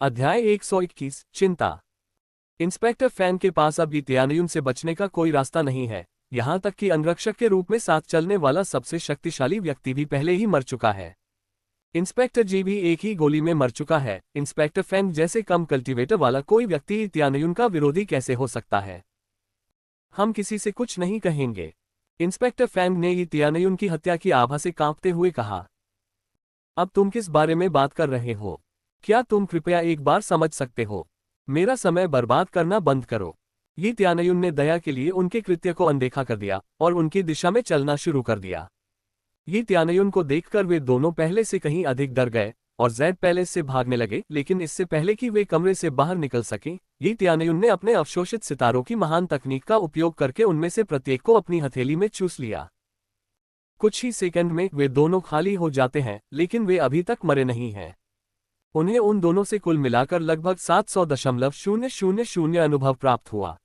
अध्याय 121 चिंता। Inspector Fang के पास अब तियानयुन से बचने का कोई रास्ता नहीं है, यहां तक कि अंगरक्षक के रूप में साथ चलने वाला सबसे शक्तिशाली व्यक्ति भी पहले ही मर चुका है। इंस्पेक्टर जी भी एक ही गोली में मर चुका है। इंस्पेक्टर फैंग जैसे कम कल्टीवेटर वाला कोई व्यक्ति तियानयुन का विरोधी कैसे हो सकता है? हम किसी से कुछ नहीं कहेंगे। इंस्पेक्टर फैंग ने तियानयुन की हत्या की आभा से कांपते हुए कहा। अब तुम किस बारे में बात कर रहे हो? क्या तुम कृपया एक बार समझ सकते हो? मेरा समय बर्बाद करना बंद करो। तियानयुन ने दया के लिए उनके कृत्य को अनदेखा कर दिया और उनकी दिशा में चलना शुरू कर दिया। तियानयुन को देखकर वे दोनों पहले से कहीं अधिक डर गए और ज़ैड पैलेस से भागने लगे, लेकिन इससे पहले कि वे कमरे से बाहर निकल सकें, तियानयुन ने अपने अवशोषित सितारों की महान तकनीक का उपयोग करके उनमें से प्रत्येक को अपनी हथेली में चूस लिया। कुछ ही सेकंड में वे दोनों खाली हो जाते हैं, लेकिन वे अभी तक मरे नहीं हैं। उन्हें उन दोनों से कुल मिलाकर लगभग 700.000 अनुभव प्राप्त हुआ।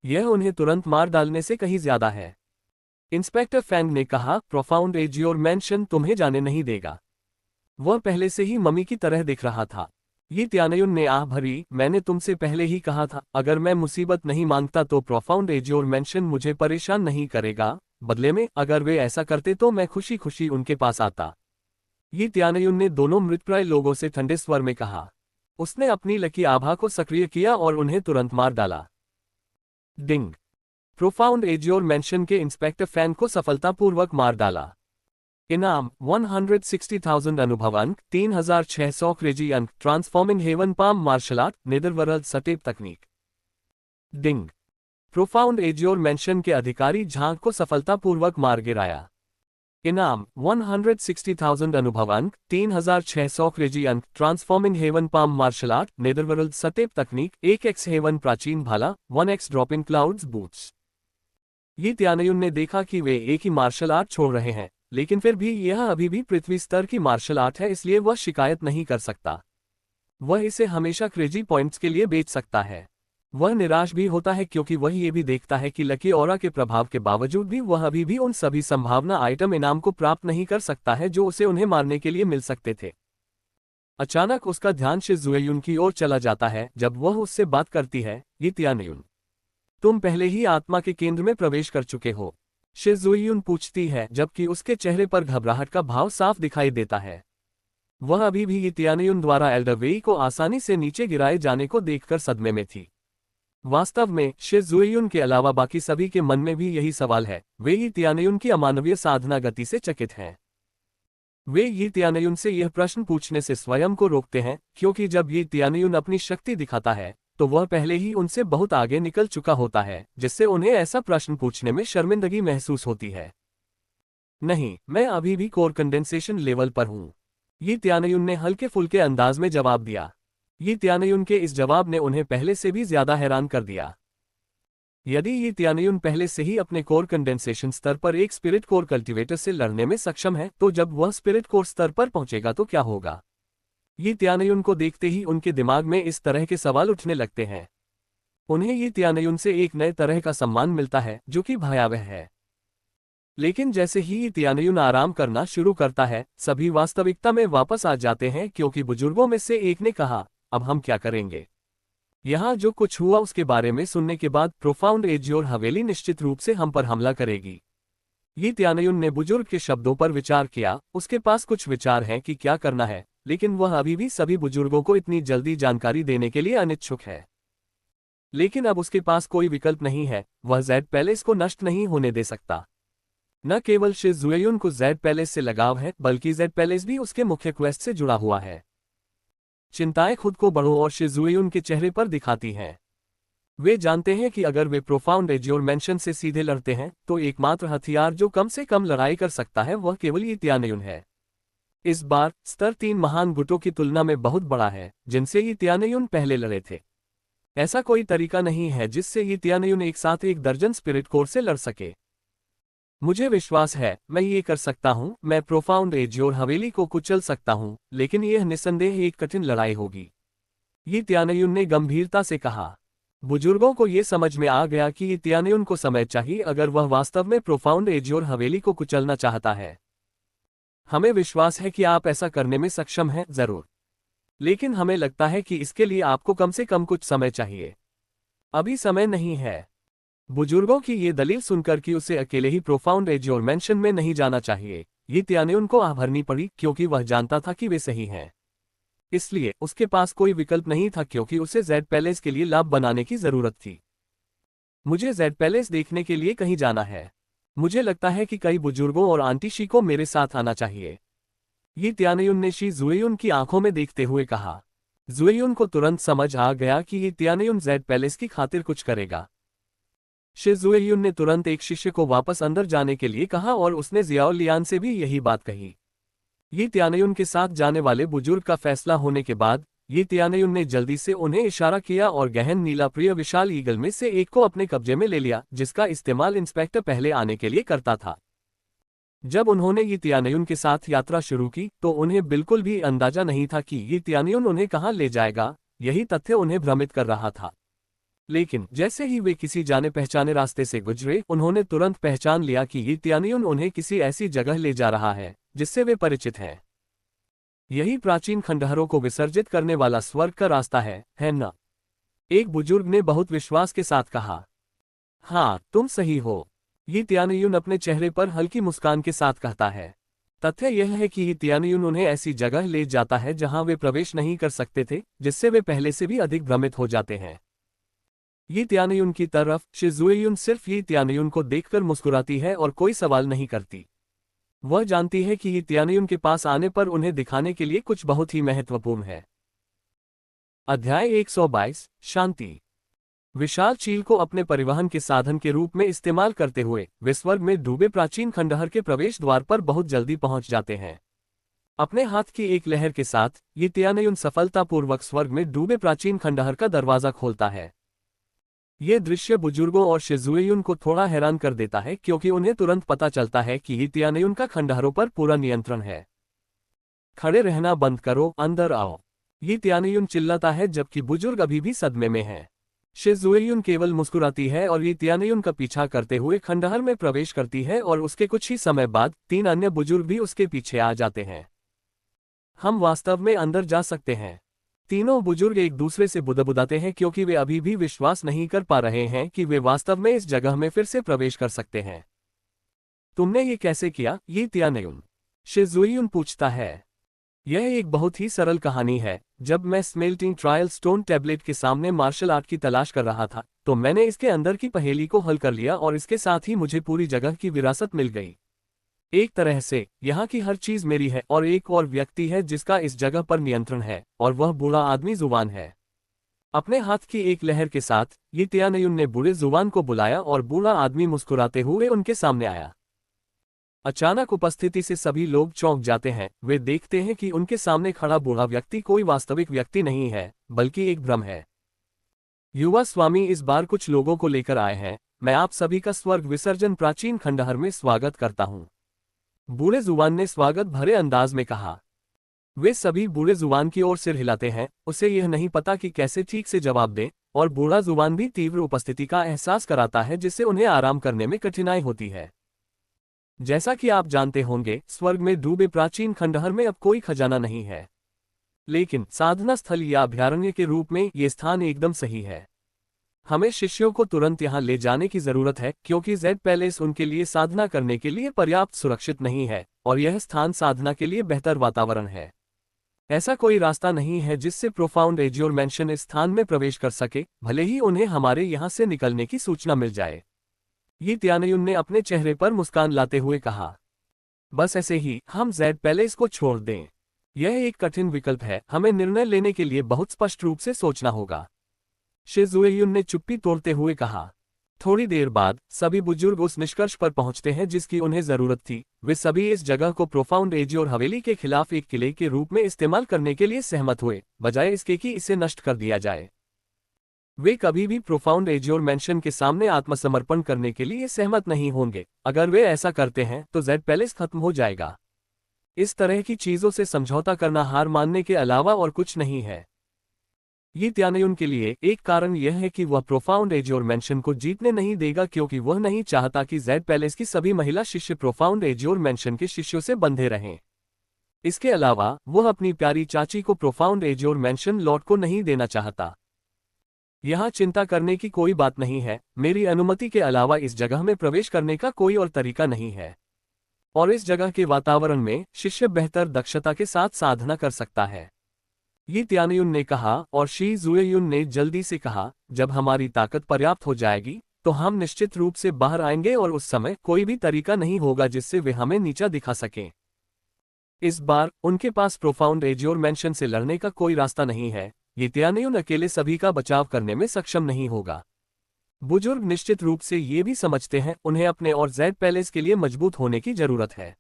यह उन्हें तुरंत मार डालने से कहीं ज्यादा है। इंस्पेक्टर फैंग ने कहा, प्रोफाउंड एज योर मैंशन तुम्हें जाने नहीं देगा। वह पहले से ही मम्मी की तरह दिख रहा था। तियानयुन ने आह भरी, मैंने तुमसे पहले ही कहा था, अगर मैं मुसीबत नहीं मांगता तो प्रोफाउंड एज योर मैंशन मुझे परेशान नहीं करेगा। बदले में अगर वे ऐसा करते तो मैं खुशी खुशी उनके पास आता। तियानयुन ने दोनों मृतप्राय लोगों से ठंडे स्वर में कहा। उसने अपनी लकी आभा को सक्रिय किया और उन्हें तुरंत मार डाला। डिंग। प्रोफाउंड एज योर मैंशन के इंस्पेक्टर फैंग को सफलतापूर्वक मार डाला। इनाम 160,000 अनुभव अंक, 3,600 क्रेजी अंक, transforming heaven palm martial art, netherworld step तकनीक। Ding. Profound as your mansion के अधिकारी झांग को सफलतापूर्वक मार गिराया। इनाम 160,000 अनुभव अंक, 3,600 क्रेजी अंक, transforming heaven palm martial art, netherworld step तकनीक, 1x हेवन प्राचीन भाला, 1x drop in clouds boots. Tianyun ने देखा कि वे एक ही मार्शल आर्ट छोड़ रहे हैं, लेकिन फिर भी यह अभी भी पृथ्वी स्तर की मार्शल आर्ट है, इसलिए वह शिकायत नहीं कर सकता। वह इसे हमेशा क्रेजी पॉइंट्स के लिए बेच सकता है। वह निराश भी होता है क्योंकि वह ये भी देखता है कि लकी ऑरा के प्रभाव के बावजूद भी वह अभी भी उन सभी संभावना आइटम इनाम को प्राप्त नहीं कर सकता है जो उसे उन्हें मारने के लिए मिल सकते थे। अचानक उसका ध्यान शिज़ुएयुन की ओर चला जाता है। जब वह उससे बात करती है, तियानयुन, तुम पहले ही आत्मा के केंद्र में प्रवेश कर चुके हो, शिज़ुएयुन पूछती है, जबकि उसके चेहरे पर घबराहट का भाव साफ दिखाई देता है। वह अभी भी तियानयुन द्वारा एल्डर वेई को आसानी से नीचे गिराए जाने को देखकर सदमे में थी। वास्तव में शिज़ुएयुन के अलावा बाकी सभी के मन में भी यही सवाल है। वे तियानयुन की अमानवीय साधना गति से चकित हैं। वे तियानयुन से यह प्रश्न पूछने से स्वयं को रोकते हैं, क्योंकि जब तियानयुन अपनी शक्ति दिखाता है तो वह पहले ही उनसे बहुत आगे निकल चुका होता है, जिससे उन्हें ऐसा प्रश्न पूछने में शर्मिंदगी महसूस होती है। नहीं, मैं अभी भी कोर कंडेंसेशन लेवल पर हूं, तियानयुन ने हल्के फुल्के अंदाज में जवाब दिया। तियानयुन के इस जवाब ने उन्हें पहले से भी ज्यादा हैरान कर दिया। यदि तियानयुन पहले से ही अपने कोर कंडेंसेशन स्तर पर एक स्पिरिट कोर कल्टीवेटर से लड़ने में सक्षम है, तो जब वह स्पिरिट कोर स्तर पर पहुंचेगा तो क्या होगा? तियानयुन को देखते ही उनके दिमाग में इस तरह के सवाल उठने लगते हैं। उन्हें तियानयुन से एक नए तरह का सम्मान मिलता है जो कि भयावह है। लेकिन जैसे ही तियानयुन आराम करना शुरू करता है, सभी वास्तविकता में वापस आ जाते हैं, क्योंकि बुजुर्गों में से एक ने कहा, अब हम क्या करेंगे? यहाँ जो कुछ हुआ उसके बारे में सुनने के बाद प्रोफाउंड एज योर हवेली निश्चित रूप से हम पर हमला करेगी। तियानयुन ने बुजुर्ग के शब्दों पर विचार किया। उसके पास कुछ विचार हैं कि क्या करना है, लेकिन वह अभी भी सभी बुजुर्गों को इतनी जल्दी जानकारी देने के लिए अनिच्छुक है। लेकिन अब उसके पास कोई विकल्प नहीं है। वह ज़ैड पैलेस को नष्ट नहीं होने दे सकता। न केवल शिज़ुएयुन को ज़ैड पैलेस से लगाव है, बल्कि ज़ैड पैलेस भी उसके मुख्य क्वेस्ट से जुड़ा हुआ है। चिंताएं खुद को बड़ों और शिज़ुएयुन के चेहरे पर दिखाती हैं। वे जानते हैं कि अगर वे प्रोफाउंड एज योर मैंशन से सीधे लड़ते हैं तो एकमात्र हथियार जो कम से कम लड़ाई कर सकता है वह केवल तियानयुन है। इस बार स्तर 3 महान गुटों की तुलना में बहुत बड़ा है, जिनसे तियानयुन पहले लड़े थे। ऐसा कोई तरीका नहीं है जिससे तियानयुन एक साथ 1 दर्जन स्पिरिट कोर से लड़ सके। मुझे विश्वास है मैं ये कर सकता हूँ। मैं प्रोफाउंड एज योर हवेली को कुचल सकता हूँ, लेकिन यह निस्संदेह एक कठिन लड़ाई होगी, तियानयुन ने गंभीरता से कहा। बुजुर्गों को यह समझ में आ गया कि तियानयुन को समय चाहिए अगर वह वास्तव में प्रोफाउंड एज योर हवेली को कुचलना चाहता है। हमें विश्वास है कि आप ऐसा करने में सक्षम हैं, जरूर। लेकिन हमें लगता है कि इसके लिए आपको कम से कम कुछ समय चाहिए। अभी समय नहीं है। बुजुर्गों की ये दलील सुनकर कि उसे अकेले ही प्रोफाउंड एज्योर मैंशन में नहीं जाना चाहिए, ये त्याने को आह भरनी पड़ी क्योंकि वह जानता था कि वे सही हैं। इसलिए उसके पास कोई विकल्प नहीं था क्योंकि उसे जेड पैलेस के लिए लाभ बनाने की जरूरत थी। मुझे जेड पैलेस देखने के लिए कहीं जाना है। मुझे लगता है कि कई बुजुर्गों और आंटी शी को मेरे साथ आना चाहिए। ये त्यानयुन ने शी जुएयुन की आंखों में देखते हुए कहा। जुएयुन को तुरंत समझ आ गया कि ये त्यानयुन जेड पैलेस की खातिर कुछ करेगा। शी जुएयुन ने तुरंत एक शिष्य को वापस अंदर जाने के लिए कहा और उसने जियाओ लियान से भी यही बात कही। ये त्यानयुन के साथ जाने वाले बुजुर्ग का फैसला होने के बाद ये त्यानयुन ने जल्दी से उन्हें इशारा किया और गहन नीला प्रिय विशाल ईगल में से एक को अपने कब्जे में ले लिया, जिसका इस्तेमाल इंस्पेक्टर पहले आने के लिए करता था। जब उन्होंने ये त्यानयुन के साथ यात्रा शुरू की तो उन्हें बिल्कुल भी अंदाजा नहीं था कि ये त्यानयुन उन्हें कहाँ ले जाएगा। यही तथ्य उन्हें भ्रमित कर रहा था। लेकिन जैसे ही वे किसी जाने पहचाने रास्ते से गुजरे, उन्होंने तुरंत पहचान लिया कि ये त्यानयुन उन्हें किसी ऐसी जगह ले जा रहा है जिससे वे परिचित हैं। यही प्राचीन खंडहरों को विसर्जित करने वाला स्वर्ग का रास्ता है ना? एक बुजुर्ग ने बहुत विश्वास के साथ कहा। हाँ, तुम सही हो, ये त्यानयुन अपने चेहरे पर हल्की मुस्कान के साथ कहता है। तथ्य यह है कि ये त्यानयुन उन्हें ऐसी जगह ले जाता है जहां वे प्रवेश नहीं कर सकते थे, जिससे वे पहले से भी अधिक भ्रमित हो जाते हैं। ये त्यानयुन की तरफ शी जुएयुन सिर्फ ये त्यानयुन को देखकर मुस्कुराती है और कोई सवाल नहीं करती। वह जानती है कि ये त्यानयुन के पास आने पर उन्हें दिखाने के लिए कुछ बहुत ही महत्वपूर्ण है। अध्याय 122 शांति। विशाल चील को अपने परिवहन के साधन के रूप में इस्तेमाल करते हुए वे स्वर्ग में डूबे प्राचीन खंडहर के प्रवेश द्वार पर बहुत जल्दी पहुंच जाते हैं। अपने हाथ की एक लहर के साथ ये त्यानयुन सफलतापूर्वक स्वर्ग में डूबे प्राचीन खंडहर का दरवाजा खोलता है। ये दृश्य बुजुर्गों और शिजुएयुन को थोड़ा हैरान कर देता है क्योंकि उन्हें तुरंत पता चलता है कि ये त्यानयुन का खंडहरों पर पूरा नियंत्रण है। खड़े रहना बंद करो, अंदर आओ, ये त्यानयुन चिल्लाता है जबकि बुजुर्ग अभी भी सदमे में है। शिजुएयुन केवल मुस्कुराती है और ये त्यानयुन का पीछा करते हुए खंडहर में प्रवेश करती है और उसके कुछ ही समय बाद 3 अन्य बुजुर्ग भी उसके पीछे आ जाते हैं। हम वास्तव में अंदर जा सकते हैं। तीनों बुजुर्ग एक दूसरे से बुदबुदाते हैं क्योंकि वे अभी भी विश्वास नहीं कर पा रहे हैं कि वे वास्तव में इस जगह में फिर से प्रवेश कर सकते हैं। तुमने ये कैसे किया, ये त्यानयुन? शिजुएयुन पूछता है। यह एक बहुत ही सरल कहानी है। जब मैं स्मेल्टिंग ट्रायल स्टोन टैबलेट के सामने मार्शल आर्ट की तलाश कर रहा था तो मैंने इसके अंदर की पहेली को हल कर लिया और इसके साथ ही मुझे पूरी जगह की विरासत मिल गई। एक तरह से यहाँ की हर चीज मेरी है और एक और व्यक्ति है जिसका इस जगह पर नियंत्रण है और वह बूढ़ा आदमी जुबान है। अपने हाथ की एक लहर के साथ ये त्यानयुन ने बूढ़े जुबान को बुलाया और बूढ़ा आदमी मुस्कुराते हुए उनके सामने आया। अचानक उपस्थिति से सभी लोग चौंक जाते हैं। वे देखते हैं कि उनके सामने खड़ा बूढ़ा व्यक्ति कोई वास्तविक व्यक्ति नहीं है बल्कि एक भ्रम है। युवा स्वामी इस बार कुछ लोगों को लेकर आए हैं। मैं आप सभी का स्वर्ग विसर्जन प्राचीन खंडहर में स्वागत करता हूं। बूढ़े जुबान ने स्वागत भरे अंदाज में कहा। वे सभी बूढ़े जुबान की ओर सिर हिलाते हैं। उसे यह नहीं पता कि कैसे ठीक से जवाब दें और बूढ़ा जुबान भी तीव्र उपस्थिति का एहसास कराता है जिससे उन्हें आराम करने में कठिनाई होती है। जैसा कि आप जानते होंगे, स्वर्ग में डूबे प्राचीन खंडहर में अब कोई खजाना नहीं है, लेकिन साधना स्थल या अभयारण्य के रूप में ये स्थान एकदम सही है। हमें शिष्यों को तुरंत यहाँ ले जाने की जरूरत है क्योंकि जेड पैलेस उनके लिए साधना करने के लिए पर्याप्त सुरक्षित नहीं है और यह स्थान साधना के लिए बेहतर वातावरण है। ऐसा कोई रास्ता नहीं है जिससे प्रोफाउंड एज्योर मैंशन इस स्थान में प्रवेश कर सके, भले ही उन्हें हमारे यहाँ से निकलने की सूचना मिल जाए। ये त्यानयुन ने अपने चेहरे पर मुस्कान लाते हुए कहा। बस ऐसे ही हम जेड पैलेस को छोड़ दें। यह एक कठिन विकल्प है, हमें निर्णय लेने के लिए बहुत स्पष्ट रूप से सोचना होगा। शिजुएयुन ने चुप्पी तोड़ते हुए कहा। थोड़ी देर बाद सभी बुजुर्ग उस निष्कर्ष पर पहुंचते हैं जिसकी उन्हें जरूरत थी। वे सभी इस जगह को प्रोफाउंड एज्योर हवेली के खिलाफ एक किले के रूप में इस्तेमाल करने के लिए सहमत हुए, बजाय इसके कि इसे नष्ट कर दिया जाए। वे कभी भी प्रोफाउंड एज्योर मैंशन के सामने आत्मसमर्पण करने के लिए सहमत नहीं होंगे। अगर वे ऐसा करते हैं तो जेड पैलेस खत्म हो जाएगा। इस तरह की चीजों से समझौता करना हार मानने के अलावा और कुछ नहीं है। ये त्यानयुन के लिए एक कारण यह है कि वह प्रोफाउंड एज्योर मैंशन को जीतने नहीं देगा क्योंकि वह नहीं चाहता कि जेड पैलेस की सभी महिला शिष्य प्रोफाउंड एज्योर मैंशन के शिष्यों से बंधे रहें। इसके अलावा वह अपनी प्यारी चाची को प्रोफाउंड एज्योर मैंशन लॉट को नहीं देना चाहता। यहाँ चिंता करने की कोई बात नहीं है, मेरी अनुमति के अलावा इस जगह में प्रवेश करने का कोई और तरीका नहीं है, और इस जगह के वातावरण में शिष्य बेहतर दक्षता के साथ साधना कर सकता है, ये त्यानयुन ने कहा। और शी जुएयुन ने जल्दी से कहा, जब हमारी ताकत पर्याप्त हो जाएगी तो हम निश्चित रूप से बाहर आएंगे और उस समय कोई भी तरीका नहीं होगा जिससे वे हमें नीचा दिखा सकें। इस बार उनके पास प्रोफाउंड एज्योर मैंशन से लड़ने का कोई रास्ता नहीं है, ये त्यानयुन अकेले सभी का बचाव करने में सक्षम नहीं होगा। बुजुर्ग निश्चित रूप से ये भी समझते हैं उन्हें अपने और जेड पैलेस के लिए मजबूत होने की जरूरत है।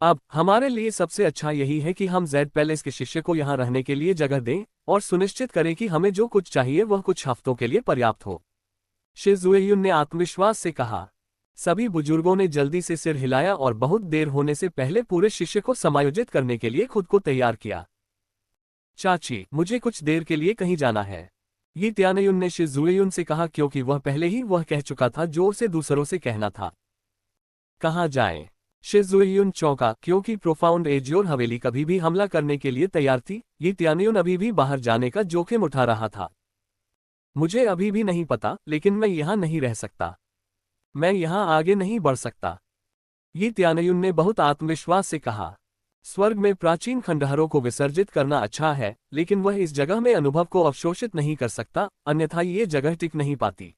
अब हमारे लिए सबसे अच्छा यही है कि हम जेड पैलेस के शिष्य को यहाँ रहने के लिए जगह दें और सुनिश्चित करें कि हमें जो कुछ चाहिए वह कुछ हफ्तों के लिए पर्याप्त हो, शी जुएयुन ने आत्मविश्वास से कहा। सभी बुजुर्गों ने जल्दी से सिर हिलाया और बहुत देर होने से पहले पूरे शिष्य को समायोजित करने के लिए खुद को तैयार किया। चाची, मुझे कुछ देर के लिए कहीं जाना है, ये त्यानयुन ने शी जुएयुन से कहा क्योंकि वह पहले ही वह कह चुका था जो उसे दूसरों से कहना था। कहाँ जाएं? शी जुएयुन चौंका क्योंकि प्रोफाउंड एज्योर हवेली कभी भी हमला करने के लिए तैयार थी, ये त्यानयुन अभी भी बाहर जाने का जोखिम उठा रहा था। मुझे अभी भी नहीं पता, लेकिन मैं यहाँ नहीं रह सकता, मैं यहाँ आगे नहीं बढ़ सकता, ये त्यानयुन ने बहुत आत्मविश्वास से कहा। स्वर्ग में प्राचीन खंडहरों को विसर्जित करना अच्छा है, लेकिन वह इस जगह में अनुभव को अवशोषित नहीं कर सकता, अन्यथा ये जगह टिक नहीं पाती।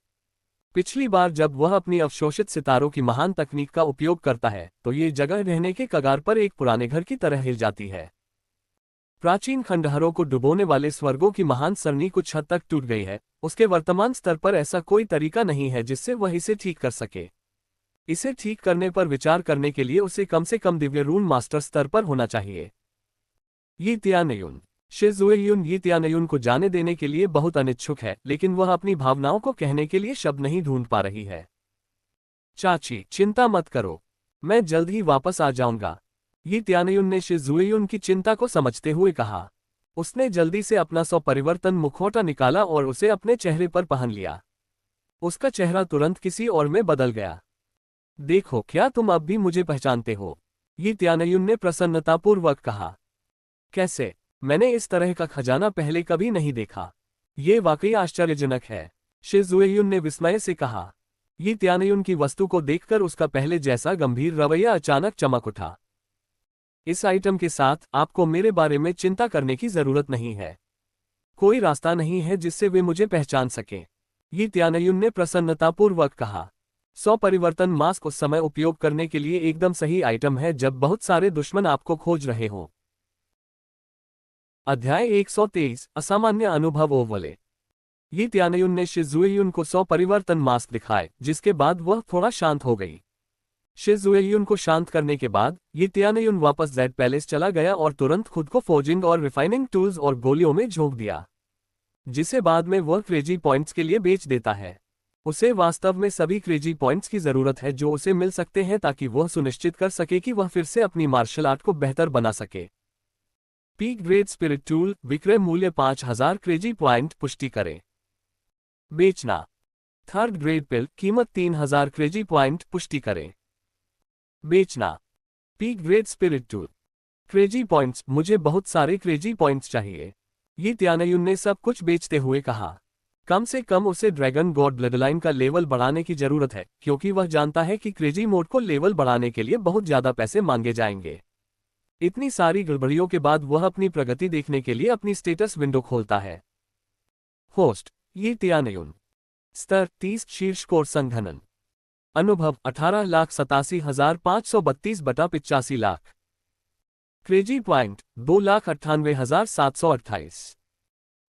पिछली बार जब वह अपनी अवशोषित सितारों की महान तकनीक का उपयोग करता है तो ये जगह रहने के कगार पर एक पुराने घर की तरह हिल जाती है। प्राचीन खंडहरों को डुबोने वाले स्वर्गों की महान सरणी कुछ हद तक टूट गई है, उसके वर्तमान स्तर पर ऐसा कोई तरीका नहीं है जिससे वह इसे ठीक कर सके। इसे ठीक करने पर विचार करने के लिए उसे कम से कम दिव्य रून मास्टर स्तर पर होना चाहिए। ये त्यानयुन, शी जुएयुन ये त्यानयुन को जाने देने के लिए बहुत अनिच्छुक है, लेकिन वह अपनी भावनाओं को कहने के लिए शब्द नहीं ढूंढ पा रही है। चाची, चिंता मत करो, मैं जल्द ही वापस आ जाऊंगा, ये त्यानयुन ने शी जुएयुन की चिंता को समझते हुए कहा। उसने जल्दी से अपना स्वपरिवर्तन मुखौटा निकाला और उसे अपने चेहरे पर पहन लिया। उसका चेहरा तुरंत किसी और में बदल गया। देखो, क्या तुम अब भी मुझे पहचानते हो? ये त्यानयुन ने प्रसन्नतापूर्वक कहा। कैसे? मैंने इस तरह का खजाना पहले कभी नहीं देखा, ये वाकई आश्चर्यजनक है, शी जुएयुन ने विस्मय से कहा। ये त्यानयुन की वस्तु को देखकर उसका पहले जैसा गंभीर रवैया अचानक चमक उठा। इस आइटम के साथ आपको मेरे बारे में चिंता करने की जरूरत नहीं है, कोई रास्ता नहीं है जिससे वे मुझे पहचान सकें, ये त्यानयुन ने प्रसन्नतापूर्वक कहा। स्वपरिवर्तन मास्क उस समय उपयोग करने के लिए एकदम सही आइटम है जब बहुत सारे दुश्मन आपको खोज रहे हों। अध्याय 123 असामान्य अनुभव ओवले। ये त्यानयुन ने शी जुएयुन को स्वपरिवर्तन मास्क दिखाए, जिसके बाद वह थोड़ा शांत हो गई। शी जुएयुन को शांत करने के बाद ये त्यानयुन वापस जेड पैलेस चला गया और तुरंत खुद को फोर्जिंग और रिफाइनिंग टूल्स और गोलियों में झोंक दिया, जिसे बाद में वह क्रेजी पॉइंट्स के लिए बेच देता है। उसे वास्तव में सभी क्रेजी पॉइंट्स की जरूरत है जो उसे मिल सकते हैं ताकि वह सुनिश्चित कर सके कि वह फिर से अपनी मार्शल आर्ट को बेहतर बना सके। पीक ग्रेड स्पिरिट टूल विक्रय मूल्य 5000 क्रेजी पॉइंट पुष्टि करें। बेचना। थर्ड ग्रेड पिल कीमत 3000 क्रेजी पॉइंट पुष्टि करें। बेचना। Peak grade spirit tool. Crazy points, मुझे बहुत सारे क्रेजी पॉइंट्स चाहिए, ये त्यानयुन ने सब कुछ बेचते हुए कहा। कम से कम उसे ड्रैगन गॉड ब्लडलाइन का लेवल बढ़ाने की जरूरत है, क्योंकि वह जानता है कि क्रेजी मोड को लेवल बढ़ाने के लिए बहुत ज्यादा पैसे मांगे जाएंगे। इतनी सारी गड़बड़ियों के बाद वह अपनी प्रगति देखने के लिए अपनी स्टेटस विंडो खोलता है। होस्ट, ये त्यानयुन। स्तर 30 शीर्ष कोर संघनन। अनुभव 18,87,532 बटा 85 लाख। Crazy point 2,98,728।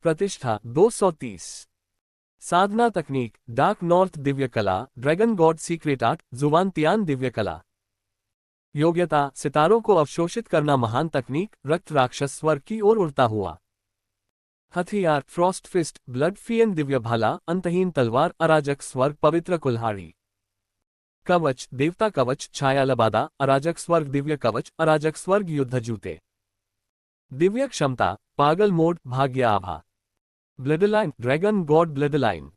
प्रतिष्ठा 230। साधना तकनीक डार्क नॉर्थ दिव्य कला, ड्रैगन गॉड सीक्रेट आर्ट, जुवान तियान दिव्य कला। योग्यता सितारों को अवशोषित करना, महान तकनीक रक्त राक्षस स्वर्ग की ओर उड़ता हुआ। हथियार फ्रॉस्ट फिस्ट, ब्लड फियन दिव्य भाला, अंतहीन तलवार, अराजक स्वर्ग पवित्र कुल्हाड़ी। कवच देवता कवच, छाया लबादा, अराजक स्वर्ग दिव्य कवच, अराजक स्वर्ग युद्ध जूते। दिव्य क्षमता पागल मोड, भाग्य आभा। Bloodline dragon god bloodline.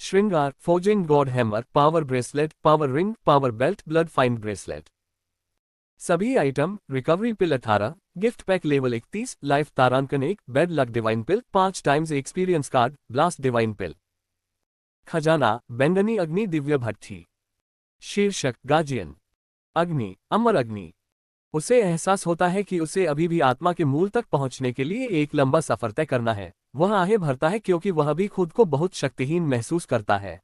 श्रृंगार forging god hammer, power bracelet, power ring, power belt, blood find bracelet. सभी item, recovery pill 18, gift pack level 31, life तारांकन 1, bad luck divine pill 5 times experience card, blast divine pill. खजाना, बैंगनी अग्नि दिव्य भट्टी। शीर्षक, guardian. अग्नि, अमर अग्नि। उसे एहसास होता है कि उसे अभी भी आत्मा के मूल तक पहुंचने के लिए एक लंबा सफर तय करना है। वह आहें भरता है क्योंकि वह भी खुद को बहुत शक्तिहीन महसूस करता है।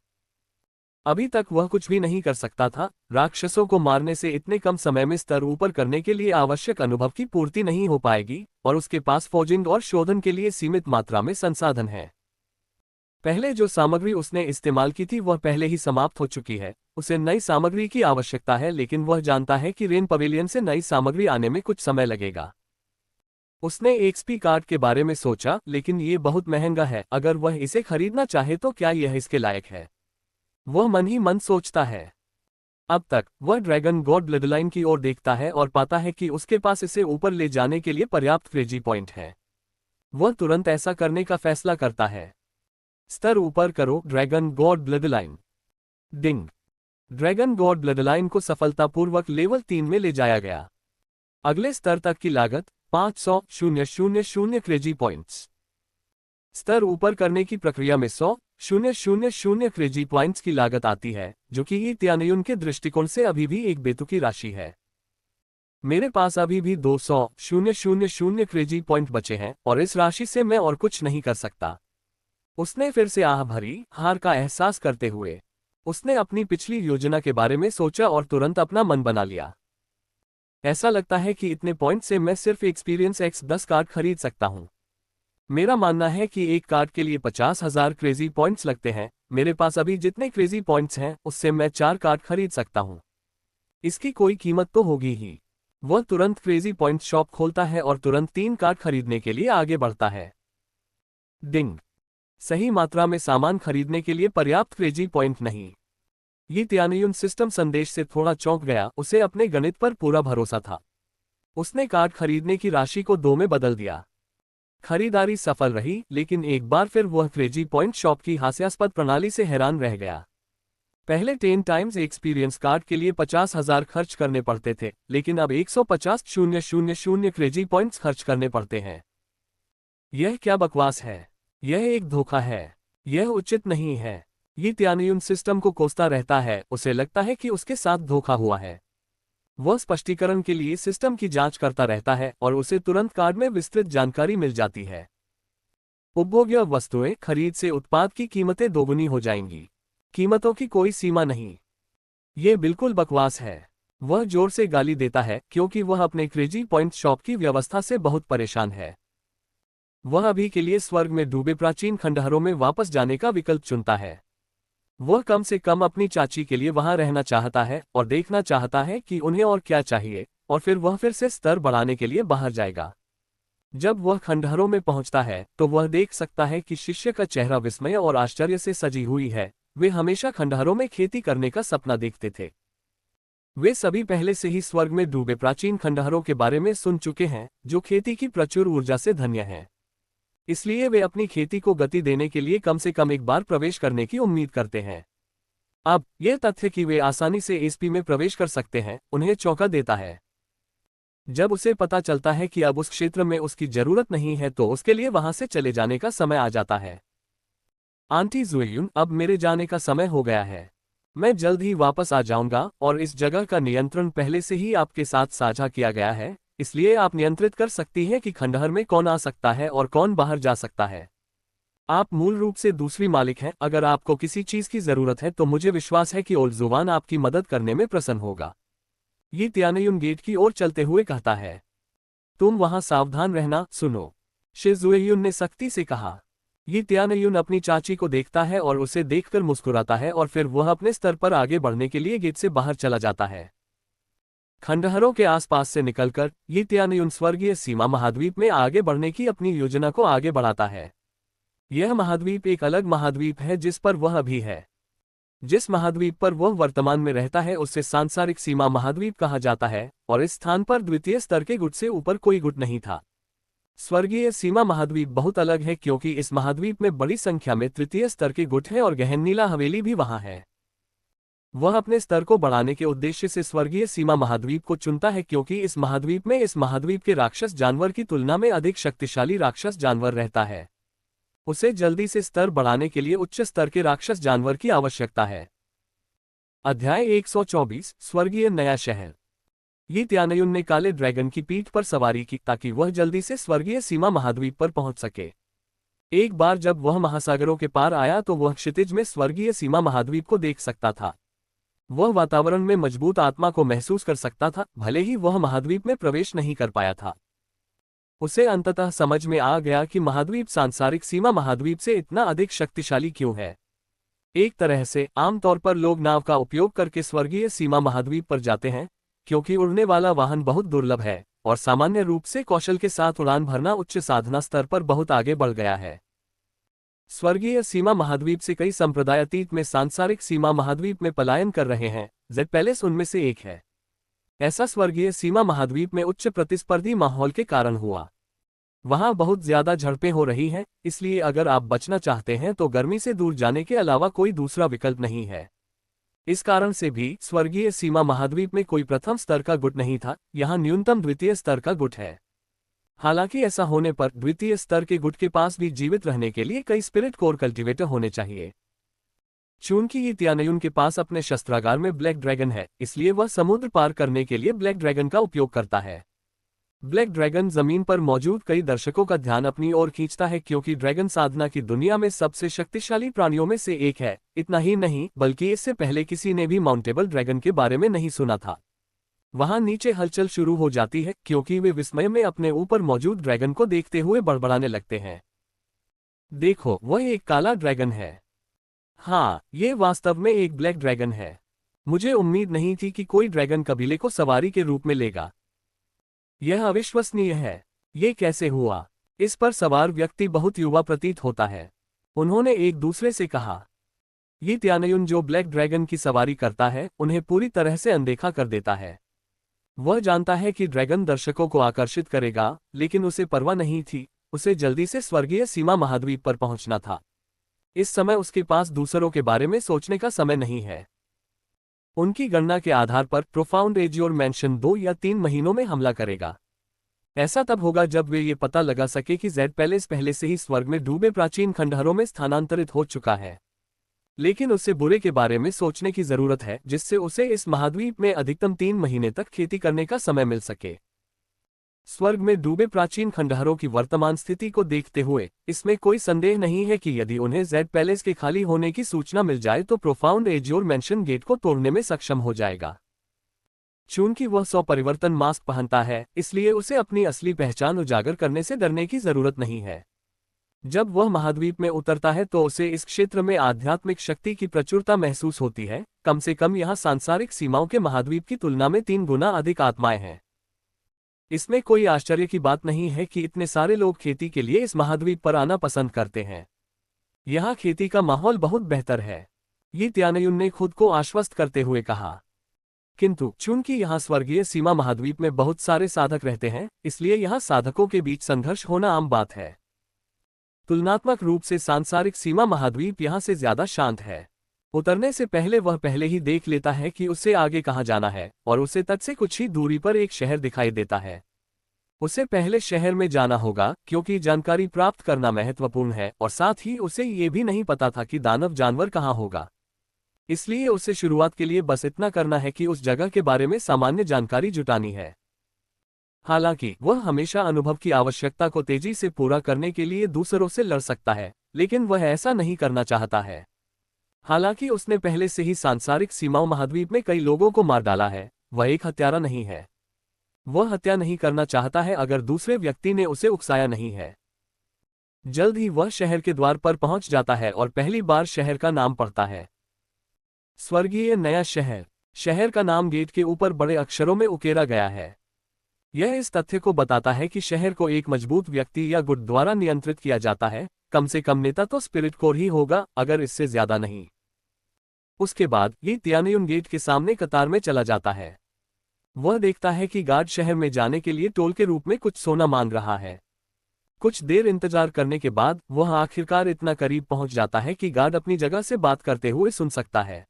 अभी तक वह कुछ भी नहीं कर सकता था। राक्षसों को मारने से इतने कम समय में स्तर ऊपर करने के लिए आवश्यक अनुभव की पूर्ति नहीं हो पाएगी, और उसके पास फोर्जिंग और शोधन के लिए सीमित मात्रा में संसाधन है। पहले जो सामग्री उसने इस्तेमाल की थी वह पहले ही समाप्त हो चुकी है। उसे नई सामग्री की आवश्यकता है, लेकिन वह जानता है कि रेन पवेलियन से नई सामग्री आने में कुछ समय लगेगा। उसने एक्सपी कार्ड के बारे में सोचा, लेकिन ये बहुत महंगा है। अगर वह इसे खरीदना चाहे तो क्या यह इसके लायक है? वह मन ही मन सोचता है। अब तक वह ड्रैगन गॉड ब्लडलाइन की ओर देखता है और पाता है कि उसके पास इसे ऊपर ले जाने के लिए पर्याप्त क्रेजी पॉइंट है। वह तुरंत ऐसा करने का फैसला करता है। स्तर ऊपर करो, ड्रैगन गॉड ब्लडलाइन। डिंग। ड्रैगन गॉड ब्लडलाइन को सफलतापूर्वक लेवल 3 में ले जाया गया। अगले स्तर तक की लागत 500,000 क्रेजी पॉइंट्स। स्तर ऊपर करने की प्रक्रिया में 100,000 क्रेजी पॉइंट्स की लागत आती है, जो कि ईत्यानयुन के दृष्टिकोण से अभी भी एक बेतुकी राशि है। मेरे पास अभी भी 200,000 क्रेजी पॉइंट बचे हैं, और इस राशि से मैं और कुछ नहीं कर सकता। उसने फिर से आह भरी, हार का एहसास करते हुए। उसने अपनी पिछली योजना के बारे में सोचा और तुरंत अपना मन बना लिया। ऐसा लगता है कि इतने पॉइंट से मैं सिर्फ एक्सपीरियंस X10 कार्ड खरीद सकता हूं। मेरा मानना है कि एक कार्ड के लिए 50,000 क्रेजी पॉइंट्स लगते हैं। मेरे पास अभी जितने क्रेजी पॉइंट्स हैं उससे मैं 4 कार्ड खरीद सकता हूं। इसकी कोई कीमत तो होगी ही। वह तुरंत क्रेजी पॉइंट शॉप खोलता है और तुरंत 3 कार्ड खरीदने के लिए आगे बढ़ता है। डिंग। सही मात्रा में सामान खरीदने के लिए पर्याप्त क्रेजी पॉइंट नहीं। ये त्यानयुन सिस्टम संदेश से थोड़ा चौंक गया। उसे अपने गणित पर पूरा भरोसा था। उसने कार्ड खरीदने की राशि को 2 में बदल दिया। खरीदारी सफल रही, लेकिन एक बार फिर वह क्रेजी पॉइंट शॉप की हास्यास्पद प्रणाली से हैरान रह गया। पहले 10 टाइम्स एक्सपीरियंस कार्ड के लिए 50,000 खर्च करने पड़ते थे, लेकिन अब 150,000 क्रेजी पॉइंट्स खर्च करने पड़ते हैं। यह क्या बकवास है? यह एक धोखा है। यह उचित नहीं है। ये त्यानयुन सिस्टम को कोसता रहता है। उसे लगता है कि उसके साथ धोखा हुआ है। वह स्पष्टीकरण के लिए सिस्टम की जांच करता रहता है और उसे तुरंत कार्ड में विस्तृत जानकारी मिल जाती है। उपभोग्य वस्तुएं खरीद से उत्पाद की कीमतें दोगुनी हो जाएंगी। कीमतों की कोई सीमा नहीं। ये बिल्कुल बकवास है। वह जोर से गाली देता है क्योंकि वह अपने क्रेजी पॉइंट शॉप की व्यवस्था से बहुत परेशान है। वह अभी के लिए स्वर्ग में डूबे प्राचीन खंडहरों में वापस जाने का विकल्प चुनता है। वह कम से कम अपनी चाची के लिए वहां रहना चाहता है और देखना चाहता है कि उन्हें और क्या चाहिए, और फिर वह फिर से स्तर बढ़ाने के लिए बाहर जाएगा। जब वह खंडहरों में पहुंचता है तो वह देख सकता है कि शिष्य का चेहरा विस्मय और आश्चर्य से सजी हुई है। वे हमेशा खंडहरों में खेती करने का सपना देखते थे। वे सभी पहले से ही स्वर्ग में डूबे प्राचीन खंडहरों के बारे में सुन चुके हैं, जो खेती की प्रचुर ऊर्जा से धन्य हैं। इसलिए वे अपनी खेती को गति देने के लिए कम से कम एक बार प्रवेश करने की उम्मीद करते हैं। अब यह तथ्य कि वे आसानी से एसपी में प्रवेश कर सकते हैं उन्हें चौंका देता है। जब उसे पता चलता है कि अब उस क्षेत्र में उसकी जरूरत नहीं है तो उसके लिए वहां से चले जाने का समय आ जाता है। आंटी जुएयुन, अब मेरे जाने का समय हो गया है। मैं जल्द ही वापस आ जाऊंगा और इस जगह का नियंत्रण पहले से ही आपके साथ साझा किया गया है, इसलिए आप नियंत्रित कर सकती हैं कि खंडहर में कौन आ सकता है और कौन बाहर जा सकता है। आप मूल रूप से दूसरी मालिक हैं। अगर आपको किसी चीज की जरूरत है तो मुझे विश्वास है कि ओल्ड जुबान आपकी मदद करने में प्रसन्न होगा। ये त्यानयुन गेट की ओर चलते हुए कहता है। तुम वहां सावधान रहना। सुनो, शिजुएयुन ने सख्ती से कहा। ये त्यानयुन अपनी चाची को देखता है और उसे देखकर मुस्कुराता है और फिर वह अपने स्तर पर आगे बढ़ने के लिए गेट से बाहर चला जाता है। खंडहरों के आसपास से निकलकर ये त्यानयुन स्वर्गीय सीमा महाद्वीप में आगे बढ़ने की अपनी योजना को आगे बढ़ाता है। यह महाद्वीप एक अलग महाद्वीप है जिस पर वह अभी है। जिस महाद्वीप पर वह वर्तमान में रहता है उसे सांसारिक सीमा महाद्वीप कहा जाता है, और इस स्थान पर द्वितीय स्तर के गुट से ऊपर कोई गुट नहीं था। स्वर्गीय सीमा महाद्वीप बहुत अलग है क्योंकि इस महाद्वीप में बड़ी संख्या में तृतीय स्तर के गुट हैं और गहन नीला हवेली भी वहां है। वह अपने स्तर को बढ़ाने के उद्देश्य से स्वर्गीय सीमा महाद्वीप को चुनता है क्योंकि इस महाद्वीप के राक्षस जानवर की तुलना में अधिक शक्तिशाली राक्षस जानवर रहता है। उसे जल्दी से स्तर बढ़ाने के लिए उच्च स्तर के राक्षस जानवर की आवश्यकता है। अध्याय 124 स्वर्गीय नया शहर। यी त्यानयुन ने काले ड्रैगन की पीठ पर सवारी की ताकि वह जल्दी से स्वर्गीय सीमा महाद्वीप पर पहुंच सके। एक बार जब वह महासागरों के पार आया तो वह क्षितिज में स्वर्गीय सीमा महाद्वीप को देख सकता था। वह वातावरण में मजबूत आत्मा को महसूस कर सकता था, भले ही वह महाद्वीप में प्रवेश नहीं कर पाया था। उसे अंततः समझ में आ गया कि महाद्वीप सांसारिक सीमा महाद्वीप से इतना अधिक शक्तिशाली क्यों है। एक तरह से आमतौर पर लोग नाव का उपयोग करके स्वर्गीय सीमा महाद्वीप पर जाते हैं, क्योंकि उड़ने वाला वाहन बहुत दुर्लभ है और सामान्य रूप से कौशल के साथ उड़ान भरना उच्च साधना स्तर पर बहुत आगे बढ़ गया है। स्वर्गीय सीमा महाद्वीप से कई संप्रदाय अतीत में सांसारिक सीमा महाद्वीप में पलायन कर रहे हैं। जेड पैलेस उनमें से एक है। ऐसा स्वर्गीय सीमा महाद्वीप में उच्च प्रतिस्पर्धी माहौल के कारण हुआ। वहां बहुत ज्यादा झड़पें हो रही हैं, इसलिए अगर आप बचना चाहते हैं तो गर्मी से दूर जाने के अलावा कोई दूसरा विकल्प नहीं है। इस कारण से भी स्वर्गीय सीमा महाद्वीप में कोई प्रथम स्तर का गुट नहीं था, यहाँ न्यूनतम द्वितीय स्तर का गुट है। हालांकि ऐसा होने पर द्वितीय स्तर के गुट के पास भी जीवित रहने के लिए कई स्पिरिट कोर कल्टीवेटर होने चाहिए। चूंकि ये त्यानयुन के पास अपने शस्त्रागार में ब्लैक ड्रैगन है, इसलिए वह समुद्र पार करने के लिए ब्लैक ड्रैगन का उपयोग करता है। ब्लैक ड्रैगन जमीन पर मौजूद कई दर्शकों का ध्यान अपनी ओर खींचता है क्योंकि ड्रैगन साधना की दुनिया में सबसे शक्तिशाली प्राणियों में से एक है। इतना ही नहीं, बल्कि इससे पहले किसी ने भी माउंटेबल ड्रैगन के बारे में नहीं सुना था। वहां नीचे हलचल शुरू हो जाती है क्योंकि वे विस्मय में अपने ऊपर मौजूद ड्रैगन को देखते हुए बड़बड़ाने लगते हैं। देखो, वह एक काला ड्रैगन है। हाँ, ये वास्तव में एक ब्लैक ड्रैगन है। मुझे उम्मीद नहीं थी कि कोई ड्रैगन कबीले को सवारी के रूप में लेगा। यह अविश्वसनीय है। ये कैसे हुआ? इस पर सवार व्यक्ति बहुत युवा प्रतीत होता है। उन्होंने एक दूसरे से कहा। ये त्यानयुन जो ब्लैक ड्रैगन की सवारी करता है, उन्हें पूरी तरह से अनदेखा कर देता है। वह जानता है कि ड्रैगन दर्शकों को आकर्षित करेगा, लेकिन उसे परवाह नहीं थी। उसे जल्दी से स्वर्गीय सीमा महाद्वीप पर पहुंचना था। इस समय उसके पास दूसरों के बारे में सोचने का समय नहीं है। उनकी गणना के आधार पर प्रोफाउंड एज्योर मैंशन 2 या 3 महीनों में हमला करेगा। ऐसा तब होगा जब वे ये पता लगा सके कि जेड पैलेस पहले से ही स्वर्ग में डूबे प्राचीन खंडहरों में स्थानांतरित हो चुका है। लेकिन उसे बुरे के बारे में सोचने की जरूरत है, जिससे उसे इस महाद्वीप में अधिकतम 3 महीने तक खेती करने का समय मिल सके। स्वर्ग में डूबे प्राचीन खंडहरों की वर्तमान स्थिति को देखते हुए इसमें कोई संदेह नहीं है कि यदि उन्हें जेड पैलेस के खाली होने की सूचना मिल जाए तो प्रोफाउंड एज्योर मैंशन गेट को तोड़ने में सक्षम हो जाएगा। चूंकि वह 100 परिवर्तन मास्क पहनता है, इसलिए उसे अपनी असली पहचान उजागर करने से डरने की जरूरत नहीं है। जब वह महाद्वीप में उतरता है तो उसे इस क्षेत्र में आध्यात्मिक शक्ति की प्रचुरता महसूस होती है। कम से कम यहाँ सांसारिक सीमाओं के महाद्वीप की तुलना में 3 गुना अधिक आत्माएं हैं। इसमें कोई आश्चर्य की बात नहीं है कि इतने सारे लोग खेती के लिए इस महाद्वीप पर आना पसंद करते हैं। यहाँ खेती का माहौल बहुत बेहतर है, ये त्यानयुन ने खुद को आश्वस्त करते हुए कहा। किंतु चूंकि यहाँ स्वर्गीय सीमा महाद्वीप में बहुत सारे साधक रहते हैं, इसलिए यहाँ साधकों के बीच संघर्ष होना आम बात है। तुलनात्मक रूप से सांसारिक सीमा महाद्वीप यहाँ से ज्यादा शांत है। उतरने से पहले वह पहले ही देख लेता है कि उसे आगे कहाँ जाना है, और उसे तट से कुछ ही दूरी पर एक शहर दिखाई देता है। उसे पहले शहर में जाना होगा क्योंकि जानकारी प्राप्त करना महत्वपूर्ण है, और साथ ही उसे ये भी नहीं पता था कि दानव जानवर कहाँ होगा। इसलिए उसे शुरुआत के लिए बस इतना करना है कि उस जगह के बारे में सामान्य जानकारी जुटानी है। हालांकि वह हमेशा अनुभव की आवश्यकता को तेजी से पूरा करने के लिए दूसरों से लड़ सकता है, लेकिन वह ऐसा नहीं करना चाहता है। हालांकि उसने पहले से ही सांसारिक सीमाओं महाद्वीप में कई लोगों को मार डाला है, वह एक हत्यारा नहीं है। वह हत्या नहीं करना चाहता है अगर दूसरे व्यक्ति ने उसे उकसाया नहीं है। जल्द ही वह शहर के द्वार पर पहुंच जाता है और पहली बार शहर का नाम पढ़ता है। स्वर्गीय नया शहर। शहर का नाम गेट के ऊपर बड़े अक्षरों में उकेरा गया है। यह इस तथ्य को बताता है कि शहर को एक मजबूत व्यक्ति या गुट द्वारा नियंत्रित किया जाता है। कम से कम नेता तो स्पिरिट कोर ही होगा, अगर इससे ज्यादा नहीं। उसके बाद ये त्यानयुन गेट के सामने कतार में चला जाता है। वह देखता है कि गार्ड शहर में जाने के लिए टोल के रूप में कुछ सोना मांग रहा है। कुछ देर इंतजार करने के बाद वह आखिरकार इतना करीब पहुंच जाता है कि गार्ड अपनी जगह से बात करते हुए सुन सकता है।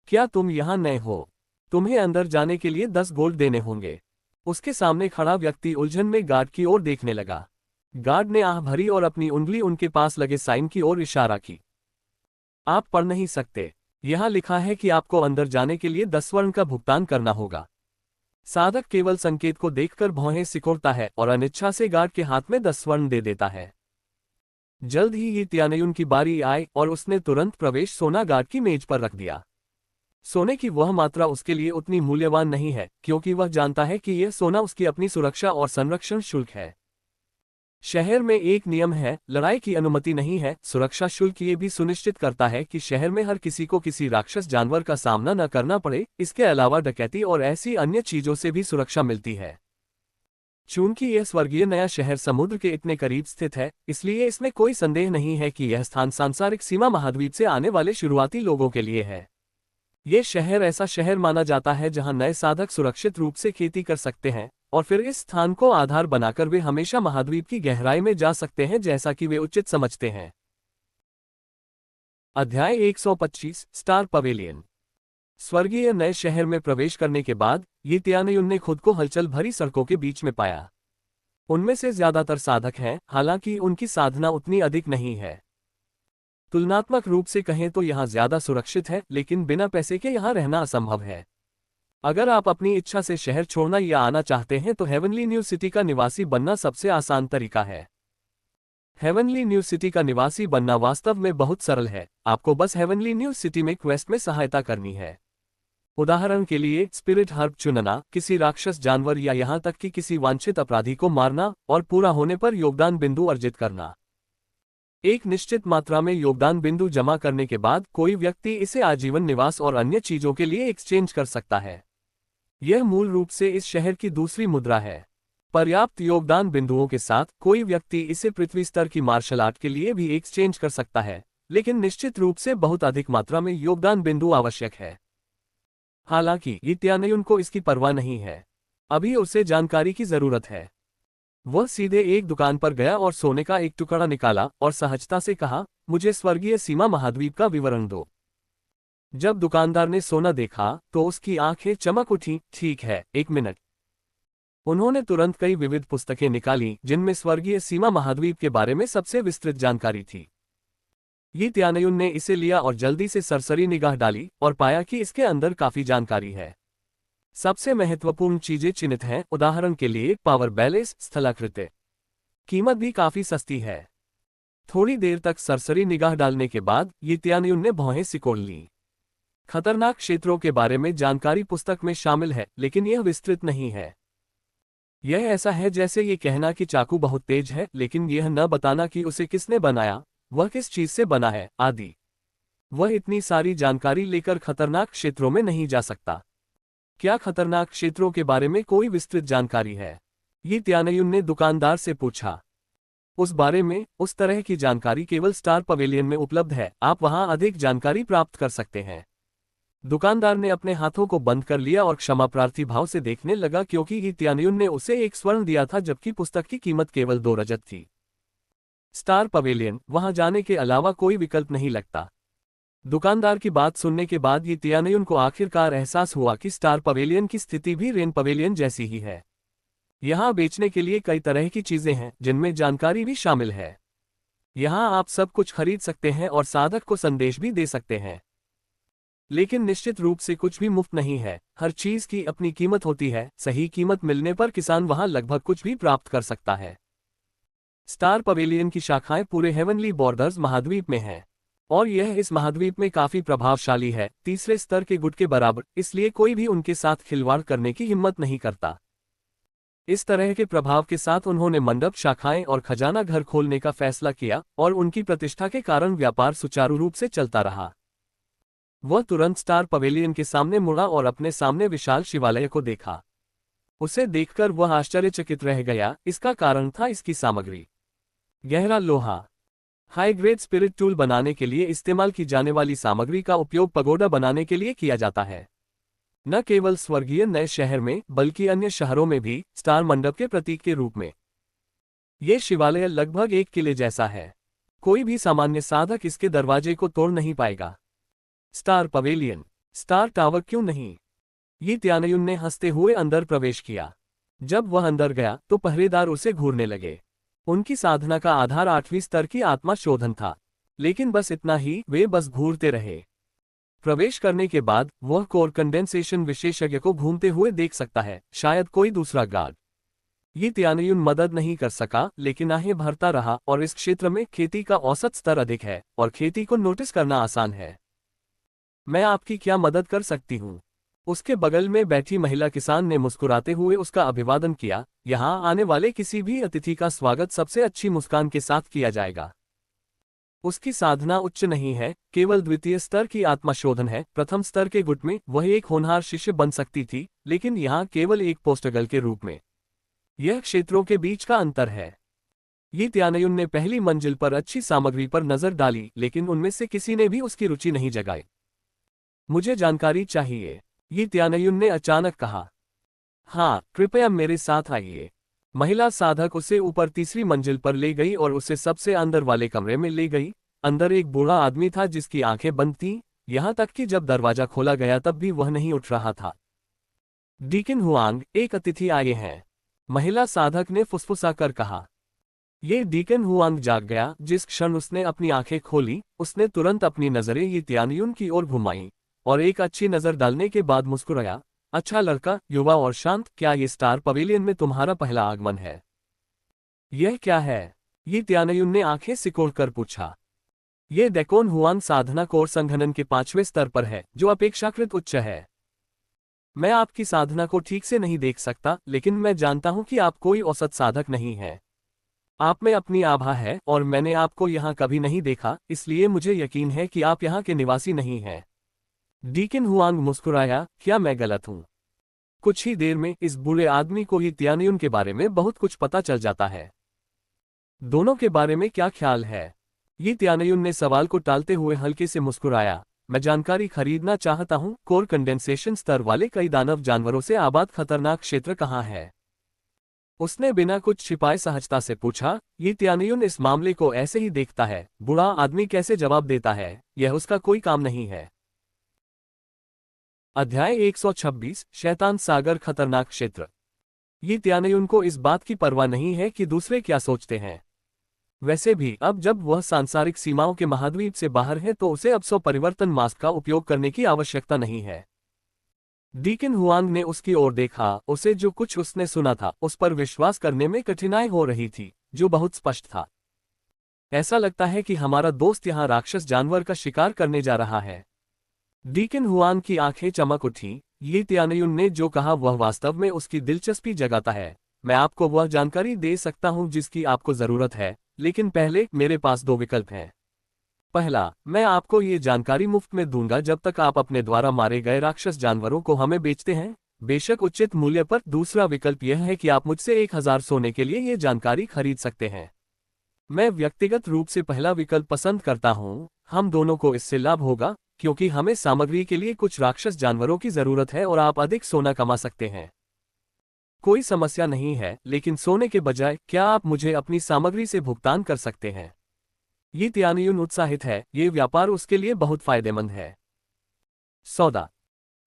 क्या तुम यहाँ नए हो? तुम्हें अंदर जाने के लिए 10 गोल्ड देने होंगे। उसके सामने खड़ा व्यक्ति उलझन में गार्ड की ओर देखने लगा। गार्ड ने आह भरी और अपनी उंगली उनके पास लगे साइन की ओर इशारा की। आप पढ़ नहीं सकते। यहाँ लिखा है कि आपको अंदर जाने के लिए 10 स्वर्ण का भुगतान करना होगा। साधक केवल संकेत को देखकर भौहें सिकोड़ता है और अनिच्छा से गार्ड के हाथ में 10 स्वर्ण दे देता है। जल्द ही ये त्यानयुन की बारी आई और उसने तुरंत प्रवेश सोना गार्ड की मेज पर रख दिया। सोने की वह मात्रा उसके लिए उतनी मूल्यवान नहीं है, क्योंकि वह जानता है कि यह सोना उसकी अपनी सुरक्षा और संरक्षण शुल्क है। शहर में एक नियम है, लड़ाई की अनुमति नहीं है। सुरक्षा शुल्क ये भी सुनिश्चित करता है कि शहर में हर किसी को किसी राक्षस जानवर का सामना न करना पड़े। इसके अलावा डकैती और ऐसी अन्य चीजों से भी सुरक्षा मिलती है। चूंकि यह स्वर्गीय नया शहर समुद्र के इतने करीब स्थित है, इसलिए इसमें कोई संदेह नहीं है कि यह स्थान सांसारिक सीमा महाद्वीप से आने वाले शुरुआती लोगों के लिए है। यह शहर ऐसा शहर माना जाता है जहां नए साधक सुरक्षित रूप से खेती कर सकते हैं, और फिर इस स्थान को आधार बनाकर वे हमेशा महाद्वीप की गहराई में जा सकते हैं जैसा कि वे उचित समझते हैं। अध्याय 125 स्टार पवेलियन। स्वर्गीय नए शहर में प्रवेश करने के बाद ये त्यानयुन ने खुद को हलचल भरी सड़कों के बीच में पाया। उनमें से ज्यादातर साधक हैं, हालांकि उनकी साधना उतनी अधिक नहीं है। तुलनात्मक रूप से कहें तो यहाँ ज्यादा सुरक्षित है, लेकिन बिना पैसे के यहाँ रहना असंभव है। अगर आप अपनी इच्छा से शहर छोड़ना या आना चाहते हैं तो हेवनली न्यू सिटी का निवासी बनना सबसे आसान तरीका है। हेवनली न्यू सिटी का निवासी बनना वास्तव में बहुत सरल है। आपको बस हेवनली न्यू सिटी में क्वेस्ट में सहायता करनी है। उदाहरण के लिए स्पिरिट हर्ब चुनना, किसी राक्षस जानवर या यहाँ तक कि किसी वांछित अपराधी को मारना, और पूरा होने पर योगदान बिंदु अर्जित करना। एक निश्चित मात्रा में योगदान बिंदु जमा करने के बाद कोई व्यक्ति इसे आजीवन निवास और अन्य चीजों के लिए एक्सचेंज कर सकता है। यह मूल रूप से इस शहर की दूसरी मुद्रा है। पर्याप्त योगदान बिंदुओं के साथ कोई व्यक्ति इसे पृथ्वी स्तर की मार्शल आर्ट के लिए भी एक्सचेंज कर सकता है, लेकिन निश्चित रूप से बहुत अधिक मात्रा में योगदान बिंदु आवश्यक है। हालांकि ये त्यानयुन को इसकी परवाह नहीं है। अभी उसे जानकारी की जरूरत है। वह सीधे एक दुकान पर गया और सोने का एक टुकड़ा निकाला और सहजता से कहा, मुझे स्वर्गीय सीमा महाद्वीप का विवरण दो। जब दुकानदार ने सोना देखा तो उसकी आंखें चमक उठी। ठीक है, 1 मिनट। उन्होंने तुरंत कई विविध पुस्तकें निकाली जिनमें स्वर्गीय सीमा महाद्वीप के बारे में सबसे विस्तृत जानकारी थी। ये त्यानयुन ने इसे लिया और जल्दी से सरसरी निगाह डाली और पाया कि इसके अंदर काफी जानकारी है। सबसे महत्वपूर्ण चीजें चिन्हित हैं, उदाहरण के लिए पावर बैलेंस, स्थलाकृति। कीमत भी काफी सस्ती है। थोड़ी देर तक सरसरी निगाह डालने के बाद ये त्यानयुन ने भौहें सिकोड़ लीं। खतरनाक क्षेत्रों के बारे में जानकारी पुस्तक में शामिल है, लेकिन यह विस्तृत नहीं है। यह ऐसा है जैसे ये कहना कि चाकू बहुत तेज है, लेकिन यह न बताना कि उसे किसने बनाया, वह किस चीज से बना है, आदि। वह इतनी सारी जानकारी लेकर खतरनाक क्षेत्रों में नहीं जा सकता। क्या खतरनाक क्षेत्रों के बारे में कोई विस्तृत जानकारी है? ये त्यानयुन ने दुकानदार से पूछा। उस बारे में उस तरह की जानकारी केवल स्टार पवेलियन में उपलब्ध है। आप वहां अधिक जानकारी प्राप्त कर सकते हैं। दुकानदार ने अपने हाथों को बंद कर लिया और क्षमा प्रार्थी भाव से देखने लगा, क्योंकि ये त्यानयुन ने उसे 1 स्वर्ण दिया था जबकि पुस्तक की कीमत केवल 2 रजत थी। स्टार पवेलियन, वहां जाने के अलावा कोई विकल्प नहीं लगता। दुकानदार की बात सुनने के बाद ये त्यानयुन को आखिरकार एहसास हुआ कि स्टार पवेलियन की स्थिति भी रेन पवेलियन जैसी ही है। यहाँ बेचने के लिए कई तरह की चीजें हैं, जिनमें जानकारी भी शामिल है। यहाँ आप सब कुछ खरीद सकते हैं और साधक को संदेश भी दे सकते हैं, लेकिन निश्चित रूप से कुछ भी मुफ्त नहीं है। हर चीज की अपनी कीमत होती है। सही कीमत मिलने पर किसान वहां लगभग कुछ भी प्राप्त कर सकता है। स्टार पवेलियन की शाखाएं पूरे हेवनली बॉर्डर्स महाद्वीप में हैं, और यह इस महाद्वीप में काफी प्रभावशाली है, 3रे स्तर के गुट के बराबर, इसलिए कोई भी उनके साथ खिलवाड़ करने की हिम्मत नहीं करता। इस तरह के प्रभाव के साथ उन्होंने मंडप, शाखाएं और खजाना घर खोलने का फैसला किया, और उनकी प्रतिष्ठा के कारण व्यापार सुचारू रूप से चलता रहा। वह तुरंत स्टार पवेलियन के सामने मुड़ा और अपने सामने विशाल शिवालय को देखा। उसे देखकर वह आश्चर्यचकित रह गया। इसका कारण था इसकी सामग्री। गहरा लोहा। हाई ग्रेड स्पिरिट टूल बनाने के लिए इस्तेमाल की जाने वाली सामग्री का उपयोग पगोडा बनाने के लिए किया जाता है। न केवल स्वर्गीय नए शहर में बल्कि अन्य शहरों में भी स्टार मंडप के प्रतीक के रूप में। यह शिवालय लगभग एक किले जैसा है। कोई भी सामान्य साधक इसके दरवाजे को तोड़ नहीं पाएगा। Star pavilion. स्टार टावर क्यों नहीं? ये त्यानयुन ने हंसते हुए अंदर प्रवेश किया। जब वह अंदर गया तो पहरेदार उसे घूरने लगे। उनकी साधना का आधार 8वीं स्तर की आत्मा शोधन था, लेकिन बस इतना ही, वे बस घूरते रहे। प्रवेश करने के बाद वह कोर कंडेंसेशन विशेषज्ञ को घूमते हुए देख सकता है, शायद कोई दूसरा गार्ड। ये त्यानयुन मदद नहीं कर सका, लेकिन आहें भरता रहा और इस क्षेत्र में खेती का औसत स्तर अधिक है और खेती को नोटिस करना आसान है। मैं आपकी क्या मदद कर सकती हूँ? उसके बगल में बैठी महिला किसान ने मुस्कुराते हुए उसका अभिवादन किया। यहाँ आने वाले किसी भी अतिथि का स्वागत सबसे अच्छी मुस्कान के साथ किया जाएगा। उसकी साधना उच्च नहीं है, केवल द्वितीय स्तर की आत्मशोधन है। प्रथम स्तर के गुट में वह एक होनहार शिष्य बन सकती थी, लेकिन यहाँ केवल एक पोस्टगल के रूप में। यह क्षेत्रों के बीच का अंतर है। ये त्यानयुन ने पहली मंजिल पर अच्छी सामग्री पर नजर डाली, लेकिन उनमें से किसी ने भी उसकी रुचि नहीं जगाई। मुझे जानकारी चाहिए, ये त्यानयुन ने अचानक कहा। हाँ, कृपया मेरे साथ आइए। महिला साधक उसे ऊपर तीसरी मंजिल पर ले गई और उसे सबसे अंदर वाले कमरे में ले गई। अंदर एक बूढ़ा आदमी था जिसकी आंखें बंद थीं, यहां तक कि जब दरवाजा खोला गया तब भी वह नहीं उठ रहा था। डीकन हुआंग, एक अतिथि आए हैं, महिला साधक ने फुसफुसाकर कहा। ये डीकन हुआंग जाग गया। जिस क्षण उसने अपनी आंखें खोली, उसने तुरंत अपनी नजरें ये त्यानयुन की ओर घुमाई और एक अच्छी नजर डालने के बाद मुस्कुराया। अच्छा लड़का, युवा और शांत, क्या ये स्टार पवेलियन में तुम्हारा पहला आगमन है? यह क्या है? ये त्यानयुन ने आंखें सिकोड़कर पूछा। ये डेकोन हुआंग साधना कोर संघनन के 5वें स्तर पर है, जो अपेक्षाकृत उच्च है। मैं आपकी साधना को ठीक से नहीं देख सकता, लेकिन मैं जानता हूं कि आप कोई औसत साधक नहीं है। आप में अपनी आभा है और मैंने आपको यहाँ कभी नहीं देखा, इसलिए मुझे यकीन है कि आप यहाँ के निवासी नहीं हैं। डीकन हुआंग मुस्कुराया। क्या मैं गलत हूँ? कुछ ही देर में इस बुरे आदमी को ही त्यानयुन के बारे में बहुत कुछ पता चल जाता है। दोनों के बारे में क्या ख्याल है? ये त्यानयुन ने सवाल को टालते हुए हल्के से मुस्कुराया। मैं जानकारी खरीदना चाहता हूँ। कोर कंडेंसेशन स्तर वाले कई दानव जानवरों से आबाद खतरनाक क्षेत्र कहाँ है? उसने बिना कुछ छिपाए सहजता से पूछा। ये त्यानयुन इस मामले को ऐसे ही देखता है। बूढ़ा आदमी कैसे जवाब देता है, यह उसका कोई काम नहीं है। अध्याय 126, शैतान सागर खतरनाक क्षेत्र। ये त्यानयुन को इस बात की परवाह नहीं है कि दूसरे क्या सोचते हैं। वैसे भी अब जब वह सांसारिक सीमाओं के महाद्वीप से बाहर है तो उसे अब स्वपरिवर्तन मास्क का उपयोग करने की आवश्यकता नहीं है। डीकन हुआंग ने उसकी ओर देखा। उसे जो कुछ उसने सुना था उस पर विश्वास करने में कठिनाई हो रही थी, जो बहुत स्पष्ट था। ऐसा लगता है कि हमारा दोस्त यहाँ राक्षस जानवर का शिकार करने जा रहा है। डीकन हुआंग की आंखें चमक उठी। ये त्यानयुन ने जो कहा वह वास्तव में उसकी दिलचस्पी जगाता है। मैं आपको वह जानकारी दे सकता हूं जिसकी आपको जरूरत है, लेकिन पहले मेरे पास दो विकल्प हैं। पहला, मैं आपको ये जानकारी मुफ्त में दूंगा जब तक आप अपने द्वारा मारे गए राक्षस जानवरों को हमें बेचते हैं, बेशक उचित मूल्य पर। दूसरा विकल्प यह है कि आप मुझसे 1000 सोने के लिए ये जानकारी खरीद सकते हैं। मैं व्यक्तिगत रूप से पहला विकल्प पसंद करता हूं। हम दोनों को इससे लाभ होगा, क्योंकि हमें सामग्री के लिए कुछ राक्षस जानवरों की जरूरत है और आप अधिक सोना कमा सकते हैं। कोई समस्या नहीं है, लेकिन सोने के बजाय क्या आप मुझे अपनी सामग्री से भुगतान कर सकते हैं? ये त्यानयुन उत्साहित है। ये व्यापार उसके लिए बहुत फायदेमंद है। सौदा।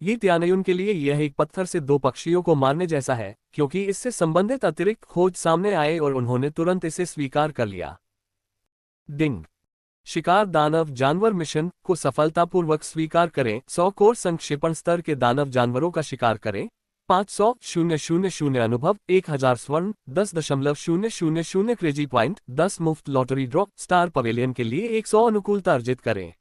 ये त्यानयुन के लिए यह एक पत्थर से दो पक्षियों को मारने जैसा है, क्योंकि इससे संबंधित अतिरिक्त खोज सामने आए और उन्होंने तुरंत इसे स्वीकार कर लिया। डिंग। शिकार दानव जानवर मिशन को सफलतापूर्वक स्वीकार करें। 100 कोर संक्षेपण स्तर के दानव जानवरों का शिकार करें। 500,000 अनुभव, 1000 स्वर्ण, 10,000 क्रेजी पॉइंट, 10 मुफ्त लॉटरी ड्रॉ। स्टार पवेलियन के लिए 100 अनुकूलता अर्जित करें।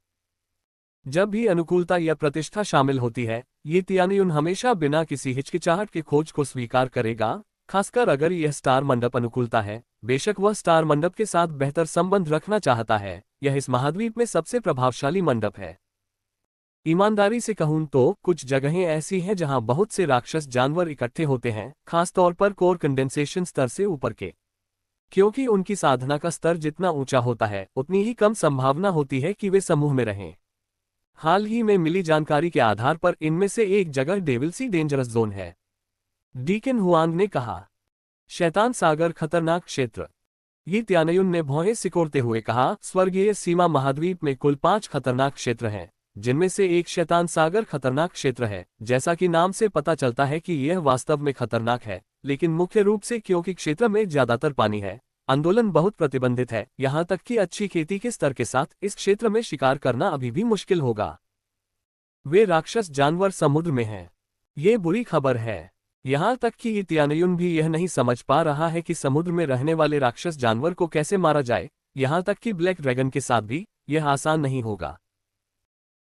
जब भी अनुकूलता या प्रतिष्ठा शामिल होती है, ये त्यानयुन हमेशा बिना किसी हिचकिचाहट के खोज को स्वीकार करेगा, खासकर अगर यह स्टार मंडप अनुकूलता है। बेशक वह स्टार मंडप के साथ बेहतर संबंध रखना चाहता है। यह इस महाद्वीप में सबसे प्रभावशाली मंडप है। ईमानदारी से कहूं तो कुछ जगहें ऐसी हैं जहां बहुत से राक्षस जानवर इकट्ठे होते हैं, खासतौर पर कोर कंडेंसेशन स्तर से ऊपर के, क्योंकि उनकी साधना का स्तर जितना ऊंचा होता है उतनी ही कम संभावना होती है कि वे समूह में रहें। हाल ही में मिली जानकारी के आधार पर इनमें से एक जगह डेविल सी डेंजरस जोन है। डीकन हुआंग ने कहा। शैतान सागर खतरनाक क्षेत्र। ये त्यानयुन ने भौहें सिकोड़ते हुए कहा। स्वर्गीय सीमा महाद्वीप में कुल 5 खतरनाक क्षेत्र हैं, जिनमें से एक शैतान सागर खतरनाक क्षेत्र है। जैसा कि नाम से पता चलता है कि यह वास्तव में खतरनाक है, लेकिन मुख्य रूप से क्योंकि क्षेत्र में ज्यादातर पानी है, आंदोलन बहुत प्रतिबंधित है, यहाँ तक कि अच्छी खेती के स्तर के साथ इस क्षेत्र में शिकार करना अभी भी मुश्किल होगा। वे राक्षस जानवर समुद्र में हैं। ये बुरी खबर है। यहाँ तक कि इत्यानयुन भी यह नहीं समझ पा रहा है कि समुद्र में रहने वाले राक्षस जानवर को कैसे मारा जाए। यहाँ तक कि ब्लैक ड्रैगन के साथ भी यह आसान नहीं होगा।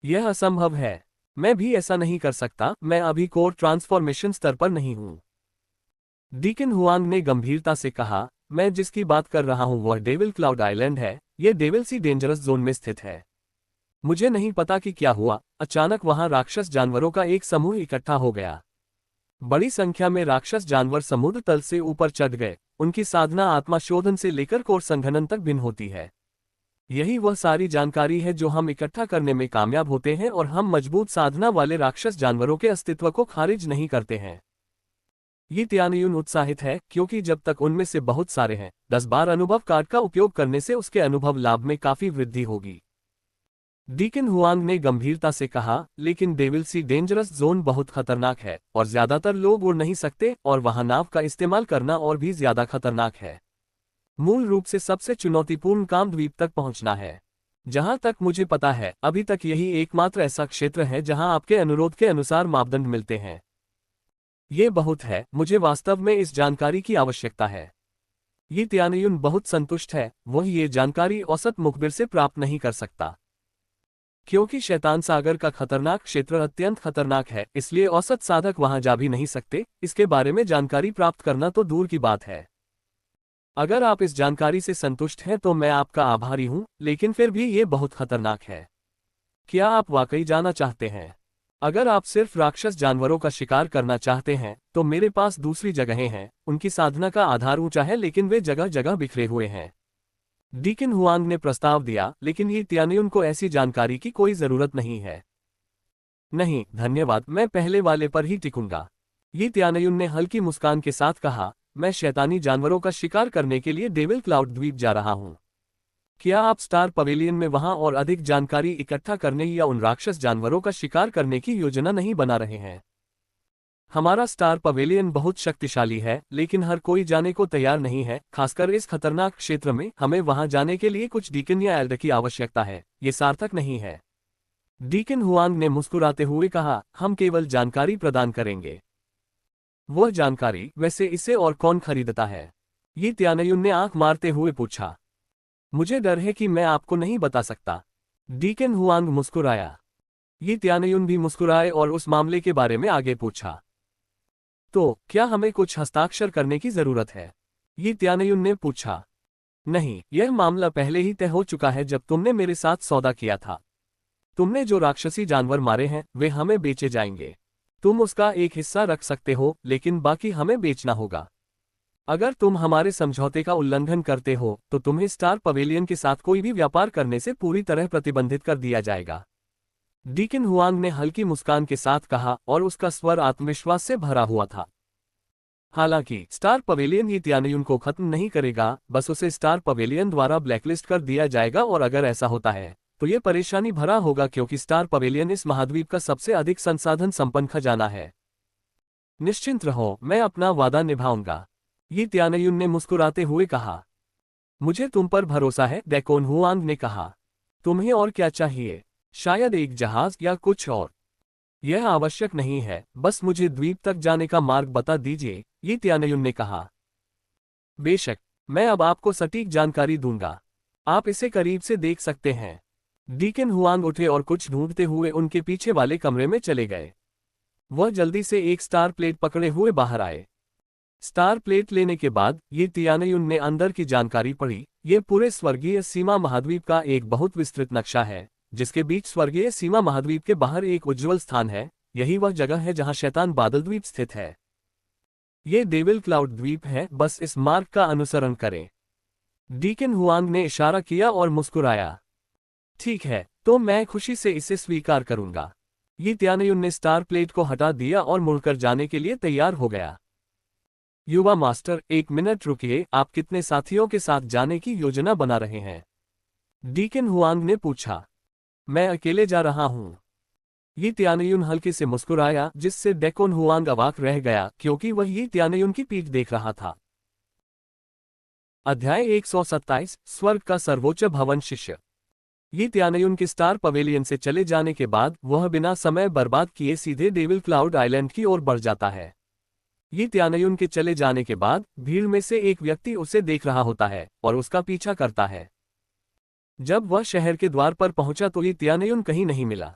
यह असंभव है। मैं भी ऐसा नहीं कर सकता। मैं अभी कोर ट्रांसफॉर्मेशन स्तर पर नहीं हूँ। डीकन हुआंग ने गंभीरता से कहा, मैं जिसकी बात कर रहा हूँ वह डेविल क्लाउड आइलैंड है। यह डेविल सी डेंजरस जोन में स्थित है। मुझे नहीं पता कि क्या हुआ, अचानक वहां राक्षस जानवरों का एक समूह इकट्ठा हो गया। बड़ी संख्या में राक्षस जानवर समुद्र तल से ऊपर चढ़ गए। उनकी साधना आत्मा शोधन से लेकर कोर संघनन तक भिन्न होती है। यही वह सारी जानकारी है जो हम इकट्ठा करने में कामयाब होते हैं, और हम मजबूत साधना वाले राक्षस जानवरों के अस्तित्व को खारिज नहीं करते हैं। ये त्यानयुन उत्साहित है क्योंकि जब तक उनमें से बहुत सारे हैं, 10 बार अनुभव कार्ड का उपयोग करने से उसके अनुभव लाभ में काफी वृद्धि होगी। डीकन हुआंग ने गंभीरता से कहा, लेकिन डेविल सी डेंजरस जोन बहुत खतरनाक है और ज्यादातर लोग उड़ नहीं सकते, और वहां नाव का इस्तेमाल करना और भी ज्यादा खतरनाक है। मूल रूप से सबसे चुनौतीपूर्ण काम द्वीप तक पहुंचना है। जहां तक मुझे पता है, अभी तक यही एकमात्र ऐसा क्षेत्र है जहां आपके अनुरोध के अनुसार मापदंड मिलते हैं। ये बहुत है। मुझे वास्तव में इस जानकारी की आवश्यकता है। ये त्यानयुन बहुत संतुष्ट है। वह ये जानकारी औसत मुखबिर से प्राप्त नहीं कर सकता। क्योंकि शैतान सागर का खतरनाक क्षेत्र अत्यंत खतरनाक है, इसलिए औसत साधक वहां जा भी नहीं सकते। इसके बारे में जानकारी प्राप्त करना तो दूर की बात है। अगर आप इस जानकारी से संतुष्ट हैं तो मैं आपका आभारी हूं, लेकिन फिर भी ये बहुत खतरनाक है। क्या आप वाकई जाना चाहते हैं? अगर आप सिर्फ राक्षस जानवरों का शिकार करना चाहते हैं तो मेरे पास दूसरी जगहें हैं। उनकी साधना का आधार ऊंचा है, लेकिन वे जगह जगह बिखरे हुए हैं। डीकन हुआंग ने प्रस्ताव दिया, लेकिन ये त्यानयुन को ऐसी जानकारी की कोई जरूरत नहीं है। नहीं धन्यवाद, मैं पहले वाले पर ही टिकूंगा। ये त्यानयुन ने हल्की मुस्कान के साथ कहा, मैं शैतानी जानवरों का शिकार करने के लिए डेविल क्लाउड द्वीप जा रहा हूं। क्या आप स्टार पवेलियन में वहां और अधिक जानकारी इकट्ठा करने या उन राक्षस जानवरों का शिकार करने की योजना नहीं बना रहे हैं? हमारा स्टार पवेलियन बहुत शक्तिशाली है, लेकिन हर कोई जाने को तैयार नहीं है, खासकर इस खतरनाक क्षेत्र में। हमें वहां जाने के लिए कुछ डीकन या एल्डर की आवश्यकता है। ये सार्थक नहीं है। डीकन हुआंग ने मुस्कुराते हुए कहा, हम केवल जानकारी प्रदान करेंगे। वह जानकारी? वैसे इसे और कौन खरीदता है? ये त्यानयुन ने आंख मारते हुए पूछा। मुझे डर है कि मैं आपको नहीं बता सकता। डीकन हुआंग मुस्कुराया। ये त्यानयुन भी मुस्कुराए और उस मामले के बारे में आगे पूछा। तो क्या हमें कुछ हस्ताक्षर करने की जरूरत है? ये त्यानयुन ने पूछा। नहीं, यह मामला पहले ही तय हो चुका है जब तुमने मेरे साथ सौदा किया था। तुमने जो राक्षसी जानवर मारे हैं वे हमें बेचे जाएंगे। तुम उसका एक हिस्सा रख सकते हो, लेकिन बाकी हमें बेचना होगा। अगर तुम हमारे समझौते का उल्लंघन करते हो तो तुम्हें स्टार पवेलियन के साथ कोई भी व्यापार करने से पूरी तरह प्रतिबंधित कर दिया जाएगा। डीकन हुआंग ने हल्की मुस्कान के साथ कहा, और उसका स्वर आत्मविश्वास से भरा हुआ था। हालांकि स्टार पवेलियन ये त्यानयुन को खत्म नहीं करेगा, बस उसे स्टार पवेलियन द्वारा ब्लैकलिस्ट कर दिया जाएगा, और अगर ऐसा होता है तो ये परेशानी भरा होगा, क्योंकि स्टार पवेलियन इस महाद्वीप का सबसे अधिक संसाधन संपन्न खजाना है। निश्चिंत रहो, मैं अपना वादा निभाऊंगा। ये त्यानयुन ने मुस्कुराते हुए कहा। मुझे तुम पर भरोसा है, डेकोन हुआंग ने कहा। तुम्हें और क्या चाहिए? शायद एक जहाज या कुछ और? यह आवश्यक नहीं है, बस मुझे द्वीप तक जाने का मार्ग बता दीजिए, ये त्यानयुन ने कहा। बेशक, मैं अब आपको सटीक जानकारी दूंगा। आप इसे करीब से देख सकते हैं। डीकन हुआंग उठे और कुछ ढूंढते हुए उनके पीछे वाले कमरे में चले गए। वह जल्दी से एक स्टार प्लेट पकड़े हुए बाहर आए। स्टार प्लेट लेने के बाद ये त्यानयुन ने अंदर की जानकारी पढ़ी। ये पूरे स्वर्गीय सीमा महाद्वीप का एक बहुत विस्तृत नक्शा है, जिसके बीच स्वर्गीय सीमा महाद्वीप के बाहर एक उज्ज्वल स्थान है। यही वह जगह है जहां शैतान बादल द्वीप स्थित है। ये डेविल क्लाउड द्वीप है, बस इस मार्ग का अनुसरण करें। डीकन हुआंग ने इशारा किया और मुस्कुराया। ठीक है, तो मैं खुशी से इसे स्वीकार करूंगा। ये त्यानयुन ने स्टार प्लेट को हटा दिया और मुड़कर जाने के लिए तैयार हो गया। युवा मास्टर, एक मिनट रुकिए, आप कितने साथियों के साथ जाने की योजना बना रहे हैं? डीकन हुआंग ने पूछा। मैं अकेले जा रहा हूं। यी त्यानयुन हल्के से मुस्कुराया, जिससे डेकोन हुआंग अवाक रह गया क्योंकि वह यी त्यानयुन की पीठ देख रहा था। अध्याय 127 स्वर्ग का सर्वोच्च भवन शिष्य। यी त्यानयुन के स्टार पवेलियन से चले जाने के बाद वह बिना समय बर्बाद किए सीधे डेविल क्लाउड आइलैंड की ओर बढ़ जाता है। यी त्यानयुन के चले जाने के बाद भीड़ में से एक व्यक्ति उसे देख रहा होता है और उसका पीछा करता है। जब वह शहर के द्वार पर पहुंचा तो यी त्यानयुन कहीं नहीं मिला।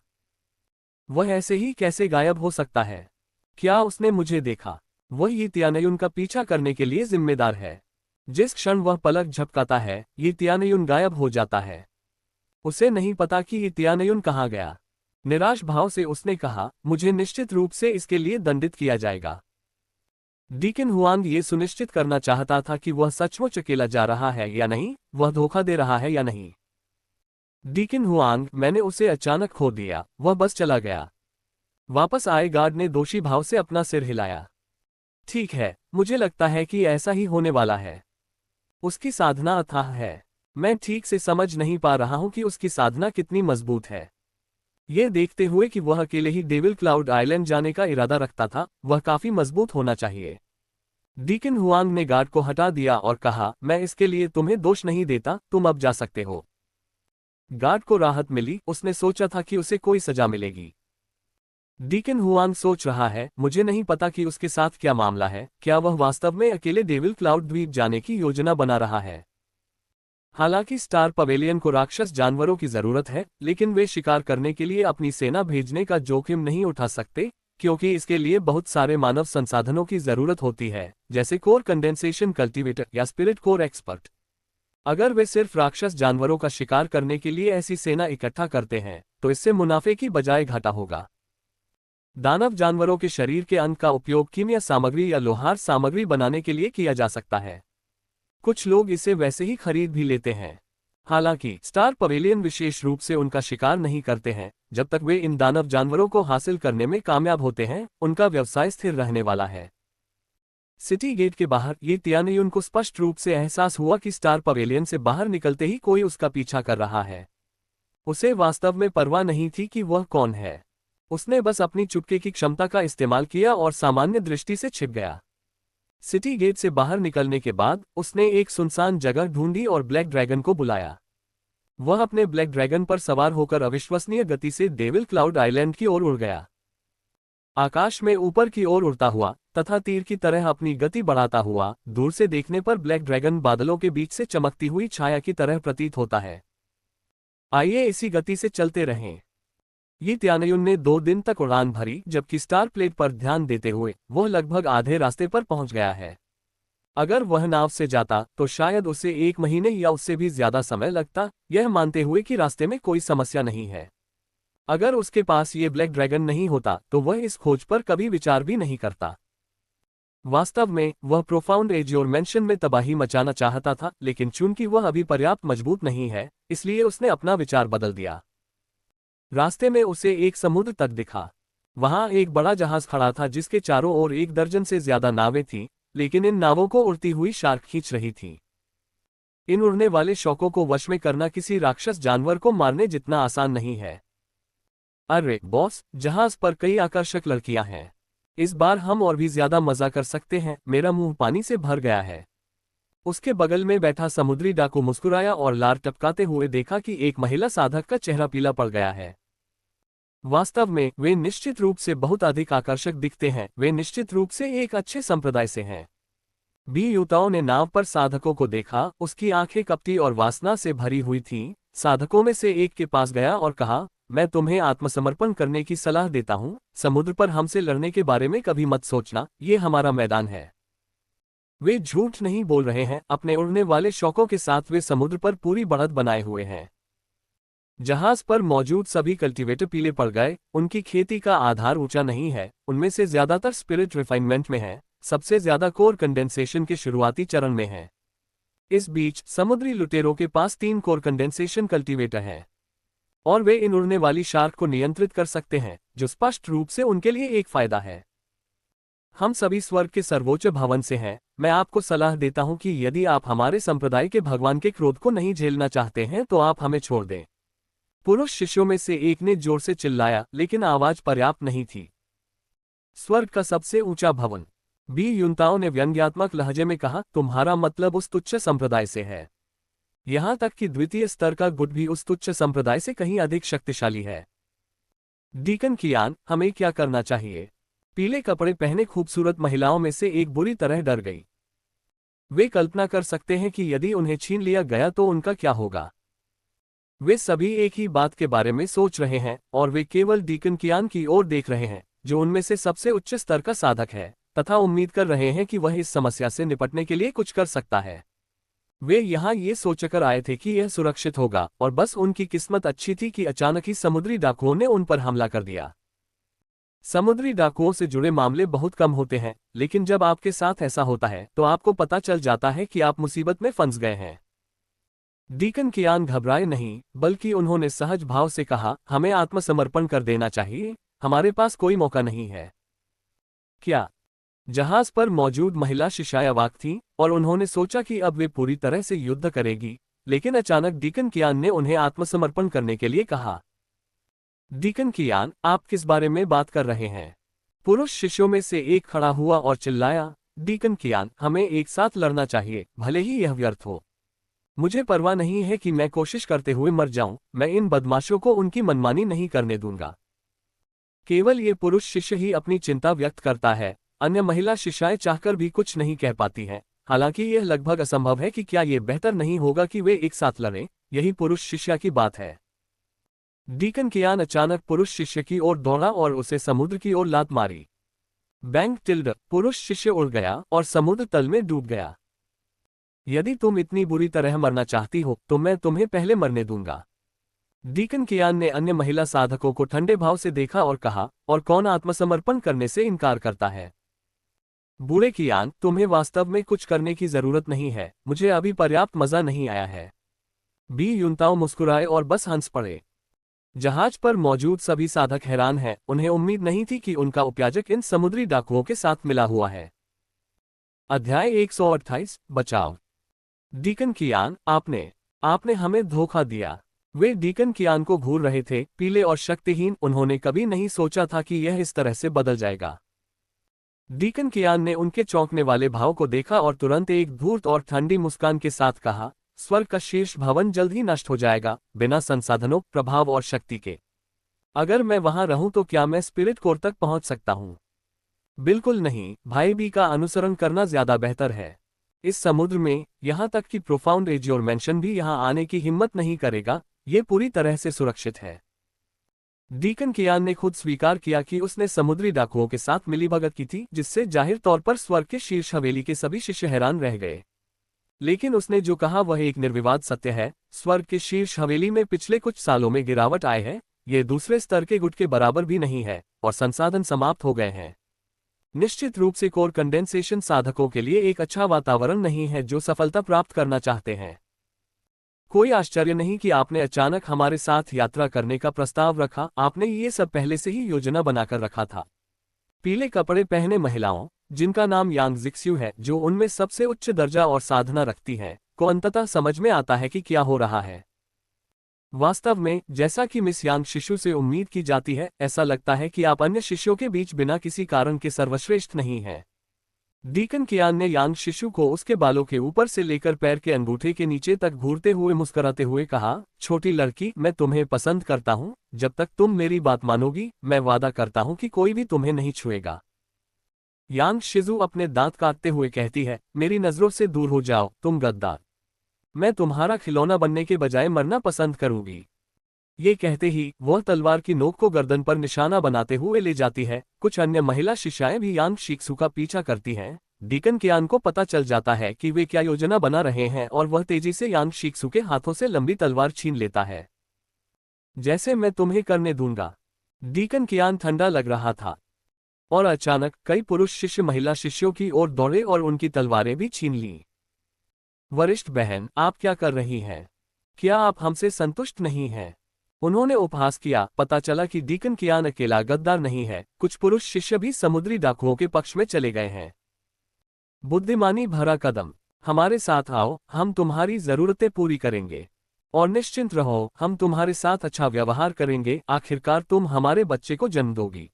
वह ऐसे ही कैसे गायब हो सकता है? क्या उसने मुझे देखा? वह यी त्यानयुन का पीछा करने के लिए जिम्मेदार है। जिस क्षण वह पलक झपकाता है, यी त्यानयुन गायब हो जाता है। उसे नहीं पता कि यी त्यानयुन कहाँ गया। निराश भाव से उसने कहा, मुझे निश्चित रूप से इसके लिए दंडित किया जाएगा। डीकन हुआंग ये सुनिश्चित करना चाहता था कि वह सचमुच अकेला जा रहा है या नहीं, वह धोखा दे रहा है या नहीं। डीकन हुआंग, मैंने उसे अचानक खो दिया, वह बस चला गया। वापस आए गार्ड ने दोषी भाव से अपना सिर हिलाया। ठीक है, मुझे लगता है कि ऐसा ही होने वाला है। उसकी साधना अथाह है। मैं ठीक से समझ नहीं पा रहा हूं कि उसकी साधना कितनी मजबूत है। ये देखते हुए कि वह अकेले ही डेविल क्लाउड आइलैंड जाने का इरादा रखता था, वह काफी मजबूत होना चाहिए। डीकन हुआंग ने गार्ड को हटा दिया और कहा, मैं इसके लिए तुम्हें दोष नहीं देता, तुम अब जा सकते हो। गार्ड को राहत मिली, उसने सोचा था कि उसे कोई सजा मिलेगी। डीकन हुआंग सोच रहा है, मुझे नहीं पता कि उसके साथ क्या मामला है, क्या वह वास्तव में अकेले डेविल क्लाउड द्वीप जाने की योजना बना रहा है। हालांकि स्टार पवेलियन को राक्षस जानवरों की जरूरत है, लेकिन वे शिकार करने के लिए अपनी सेना भेजने का जोखिम नहीं उठा सकते, क्योंकि इसके लिए बहुत सारे मानव संसाधनों की जरूरत होती है, जैसे कोर कंडेंसेशन कल्टीवेटर या स्पिरिट कोर एक्सपर्ट। अगर वे सिर्फ राक्षस जानवरों का शिकार करने के लिए ऐसी सेना इकट्ठा करते हैं, तो इससे मुनाफे की बजाय घाटा होगा। दानव जानवरों के शरीर के अंग का उपयोग कीमिया सामग्री या लोहार सामग्री बनाने के लिए किया जा सकता है। कुछ लोग इसे वैसे ही खरीद भी लेते हैं। हालांकि स्टार पवेलियन विशेष रूप से उनका शिकार नहीं करते हैं। जब तक वे इन दानव जानवरों को हासिल करने में कामयाब होते हैं, उनका व्यवसाय स्थिर रहने वाला है। सिटी गेट के बाहर ये त्यानयुन को स्पष्ट रूप से एहसास हुआ कि स्टार पवेलियन से बाहर निकलते ही कोई उसका पीछा कर रहा है। उसे वास्तव में परवाह नहीं थी कि वह कौन है। उसने बस अपनी चुपके की क्षमता का इस्तेमाल किया और सामान्य दृष्टि से छिप गया। सिटी गेट से बाहर निकलने के बाद उसने एक सुनसान जगह ढूंढी और ब्लैक ड्रैगन को बुलाया। वह अपने ब्लैक ड्रैगन पर सवार होकर अविश्वसनीय गति से डेविल क्लाउड आइलैंड की ओर उड़ गया। आकाश में ऊपर की ओर उड़ता हुआ तथा तीर की तरह अपनी गति बढ़ाता हुआ, दूर से देखने पर ब्लैक ड्रैगन बादलों के बीच से चमकती हुई छाया की तरह प्रतीत होता है। आइए इसी गति से चलते रहें। यी त्यानयुन ने 2 दिन तक उड़ान भरी, जबकि स्टार प्लेट पर ध्यान देते हुए वह लगभग आधे रास्ते पर पहुंच गया है। अगर वह नाव से जाता तो शायद उसे 1 महीने या उससे भी ज्यादा समय लगता, यह मानते हुए कि रास्ते में कोई समस्या नहीं है। अगर उसके पास ये ब्लैक ड्रैगन नहीं होता तो वह इस खोज पर कभी विचार भी नहीं करता। वास्तव में वह प्रोफाउंड एज्योर मेंशन में तबाही मचाना चाहता था, लेकिन चूंकि वह अभी पर्याप्त मजबूत नहीं है, इसलिए उसने अपना विचार बदल दिया। रास्ते में उसे एक समुद्र तट दिखा। वहां एक बड़ा जहाज खड़ा था जिसके चारों ओर 1 दर्जन से ज्यादा नावें थीं, लेकिन इन नावों को उड़ती हुई शार्क खींच रही थी। इन उड़ने वाले शौकों को वश में करना किसी राक्षस जानवर को मारने जितना आसान नहीं है। अरे बॉस, जहाज पर कई आकर्षक लड़कियां हैं। इस बार हम और भी ज्यादा मजा कर सकते हैं। मेरा मुंह पानी से भर गया है। उसके बगल में बैठा समुद्री डाकू मुस्कुराया और लार टपकाते हुए देखा कि एक महिला साधक का चेहरा पीला पड़ गया है। वास्तव में वे निश्चित रूप से बहुत अधिक आकर्षक दिखते हैं। वे निश्चित रूप से एक अच्छे संप्रदाय से हैं। युवताओं ने नाव पर साधकों को देखा। उसकी आंखें कपटी और वासना से भरी हुई थीं। साधकों में से एक के पास गया और कहा, मैं तुम्हें आत्मसमर्पण करने की सलाह देता हूं। समुद्र पर हमसे लड़ने के बारे में कभी मत सोचना, ये हमारा मैदान है। वे झूठ नहीं बोल रहे हैं। अपने उड़ने वाले शौकों के साथ वे समुद्र पर पूरी बढ़त बनाए हुए हैं। जहाज पर मौजूद सभी कल्टीवेटर पीले पड़ गए। उनकी खेती का आधार ऊंचा नहीं है। उनमें से ज्यादातर स्पिरिट रिफाइनमेंट में है, सबसे ज्यादा कोर कंडेंसेशन के शुरुआती चरण में है। इस बीच समुद्री लुटेरों के पास 3 कोर कंडेंसेशन कल्टीवेटर हैं, और वे इन उड़ने वाली शार्क को नियंत्रित कर सकते हैं, जो स्पष्ट रूप से उनके लिए एक फायदा है। हम सभी स्वर्ग के सर्वोच्च भवन से हैं। मैं आपको सलाह देता हूं कि यदि आप हमारे संप्रदाय के भगवान के क्रोध को नहीं झेलना चाहते हैं तो आप हमें छोड़ दें। पुरुष शिष्यों में से एक ने जोर से चिल्लाया, लेकिन आवाज पर्याप्त नहीं थी। स्वर्ग का सबसे ऊंचा भवन। बी युनताओ ने व्यंग्यात्मक लहजे में कहा, तुम्हारा मतलब उस तुच्छ संप्रदाय से है। यहां तक कि द्वितीय स्तर का गुट भी उस तुच्छ संप्रदाय से कहीं अधिक शक्तिशाली है। डीकन कियान, हमें क्या करना चाहिए? पीले कपड़े पहने खूबसूरत महिलाओं में से एक बुरी तरह डर गई। वे कल्पना कर सकते हैं कि यदि उन्हें छीन लिया गया तो उनका क्या होगा। वे सभी एक ही बात के बारे में सोच रहे हैं और वे केवल डीकन कियान की ओर देख रहे हैं, जो उनमें से सबसे उच्च स्तर का साधक है, तथा उम्मीद कर रहे हैं कि वह इस समस्या से निपटने के लिए कुछ कर सकता है। वे यहाँ ये सोचकर आए थे कि यह सुरक्षित होगा, और बस उनकी किस्मत अच्छी थी कि अचानक ही समुद्री डाकुओं ने उन पर हमला कर दिया। समुद्री डाकुओं से जुड़े मामले बहुत कम होते हैं, लेकिन जब आपके साथ ऐसा होता है तो आपको पता चल जाता है कि आप मुसीबत में फंस गए हैं। डीकन कियान घबराए नहीं, बल्कि उन्होंने सहज भाव से कहा, हमें आत्मसमर्पण कर देना चाहिए, हमारे पास कोई मौका नहीं है। क्या? जहाज पर मौजूद महिला शिशाएं अवाक थीं, और उन्होंने सोचा कि अब वे पूरी तरह से युद्ध करेगी, लेकिन अचानक डीकन कियान ने उन्हें आत्मसमर्पण करने के लिए कहा। डीकन कियान, आप किस बारे में बात कर रहे हैं? पुरुष शिष्यों में से एक खड़ा हुआ और चिल्लाया, डीकन कियान, हमें एक साथ लड़ना चाहिए, भले ही यह व्यर्थ हो। मुझे परवाह नहीं है कि मैं कोशिश करते हुए मर जाऊं, मैं इन बदमाशों को उनकी मनमानी नहीं करने दूंगा। केवल ये पुरुष शिष्य ही अपनी चिंता व्यक्त करता है, अन्य महिला शिष्याएं चाहकर भी कुछ नहीं कह पाती हैं। हालांकि यह लगभग असंभव है कि क्या ये बेहतर नहीं होगा कि वे एक साथ लड़ें, यही पुरुष शिष्य की बात है। डीकन कियान अचानक पुरुष शिष्य की ओर दौड़ा और उसे समुद्र की ओर लात मारी। बैंक टिल्ड, पुरुष शिष्य उड़ गया और समुद्र तल में डूब गया। यदि तुम इतनी बुरी तरह मरना चाहती हो तो मैं तुम्हें पहले मरने दूंगा। डीकन कियान ने अन्य महिला साधकों को ठंडे भाव से देखा और कहा, और कौन आत्मसमर्पण करने से इनकार करता है? बूढ़े कियान, तुम्हें वास्तव में कुछ करने की जरूरत नहीं है, मुझे अभी पर्याप्त मजा नहीं आया है। बी युनताओ मुस्कुराए और बस हंस पड़े। जहाज पर मौजूद सभी साधक हैरान हैं, उन्हें उम्मीद नहीं थी कि उनका उपयाजक इन समुद्री डाकुओं के साथ मिला हुआ है। अध्याय 128, बचाव। डीकन कियान, आपने हमें धोखा दिया। वे डीकन कियान को घूर रहे थे, पीले और शक्तिहीन। उन्होंने कभी नहीं सोचा था कि यह इस तरह से बदल जाएगा। डीकन कियान ने उनके चौंकने वाले भाव को देखा और तुरंत एक धूर्त और ठंडी मुस्कान के साथ कहा, स्वर्ग का शीर्ष भवन जल्द ही नष्ट हो जाएगा, बिना संसाधनों, प्रभाव और शक्ति के। अगर मैं वहां रहूं तो क्या मैं स्पिरिट कोर तक पहुंच सकता हूं? बिल्कुल नहीं, भाई बी का अनुसरण करना ज्यादा बेहतर है। इस समुद्र में, यहां तक कि प्रोफाउंड एज्योर मेंशन भी यहां आने की हिम्मत नहीं करेगा, ये पूरी तरह से सुरक्षित है। डीकन कियान ने खुद स्वीकार किया कि उसने समुद्री डाकुओं के साथ मिलीभगत की थी, जिससे जाहिर तौर पर स्वर्ग के शीर्ष हवेली के सभी शिष्य हैरान रह गए। लेकिन उसने जो कहा वह एक निर्विवाद सत्य है। स्वर्ग के शीर्ष हवेली में पिछले कुछ सालों में गिरावट आई है, ये दूसरे स्तर के गुट के बराबर भी नहीं है, और संसाधन समाप्त हो गए हैं। निश्चित रूप से कोर कंडेंसेशन साधकों के लिए एक अच्छा वातावरण नहीं है जो सफलता प्राप्त करना चाहते हैं। कोई आश्चर्य नहीं कि आपने अचानक हमारे साथ यात्रा करने का प्रस्ताव रखा, आपने ये सब पहले से ही योजना बनाकर रखा था। पीले कपड़े पहने महिलाओं, जिनका नाम यांग जिक्स्यू है, जो उनमें सबसे उच्च दर्जा और साधना रखती हैं, को अंततः समझ में आता है कि क्या हो रहा है। वास्तव में, जैसा कि मिस यांग शिशु से उम्मीद की जाती है, ऐसा लगता है कि आप अन्य शिष्यों के बीच बिना किसी कारण के सर्वश्रेष्ठ नहीं हैं। डीकन कियान ने यांग शिशु को उसके बालों के ऊपर से लेकर पैर के अंगूठे के नीचे तक घूरते हुए मुस्कुराते हुए कहा, छोटी लड़की, मैं तुम्हें पसंद करता हूं। जब तक तुम मेरी बात मानोगी, मैं वादा करता हूं कि कोई भी तुम्हें नहीं छुएगा। यांग शिजू अपने दांत काटते हुए कहती है, मेरी नजरों से दूर हो जाओ, तुम गद्दार। मैं तुम्हारा खिलौना बनने के बजाय मरना पसंद करूंगी। ये कहते ही वह तलवार की नोक को गर्दन पर निशाना बनाते हुए ले जाती है। कुछ अन्य महिला शिष्याएं भी यांग शिक्सू का पीछा करती हैं। डीकन कियान को पता चल जाता है कि वे क्या योजना बना रहे हैं और वह तेजी से यांग शिक्सू के हाथों से लंबी तलवार छीन लेता है। जैसे मैं तुम्हें करने दूंगा। डीकन कियान ठंडा लग रहा था, और अचानक कई पुरुष शिष्य महिला शिष्यों की ओर दौड़े और उनकी तलवारें भी छीन लीं। वरिष्ठ बहन, आप क्या कर रही हैं? क्या आप हमसे संतुष्ट नहीं हैं? उन्होंने उपहास किया। पता चला कि डीकन कियान अकेला गद्दार नहीं है, कुछ पुरुष शिष्य भी समुद्री डाकुओं के पक्ष में चले गए हैं। बुद्धिमानी भरा कदम, हमारे साथ आओ, हम तुम्हारी जरूरतें पूरी करेंगे। और निश्चिंत रहो, हम तुम्हारे साथ अच्छा व्यवहार करेंगे, आखिरकार तुम हमारे बच्चे को जन्म दोगी।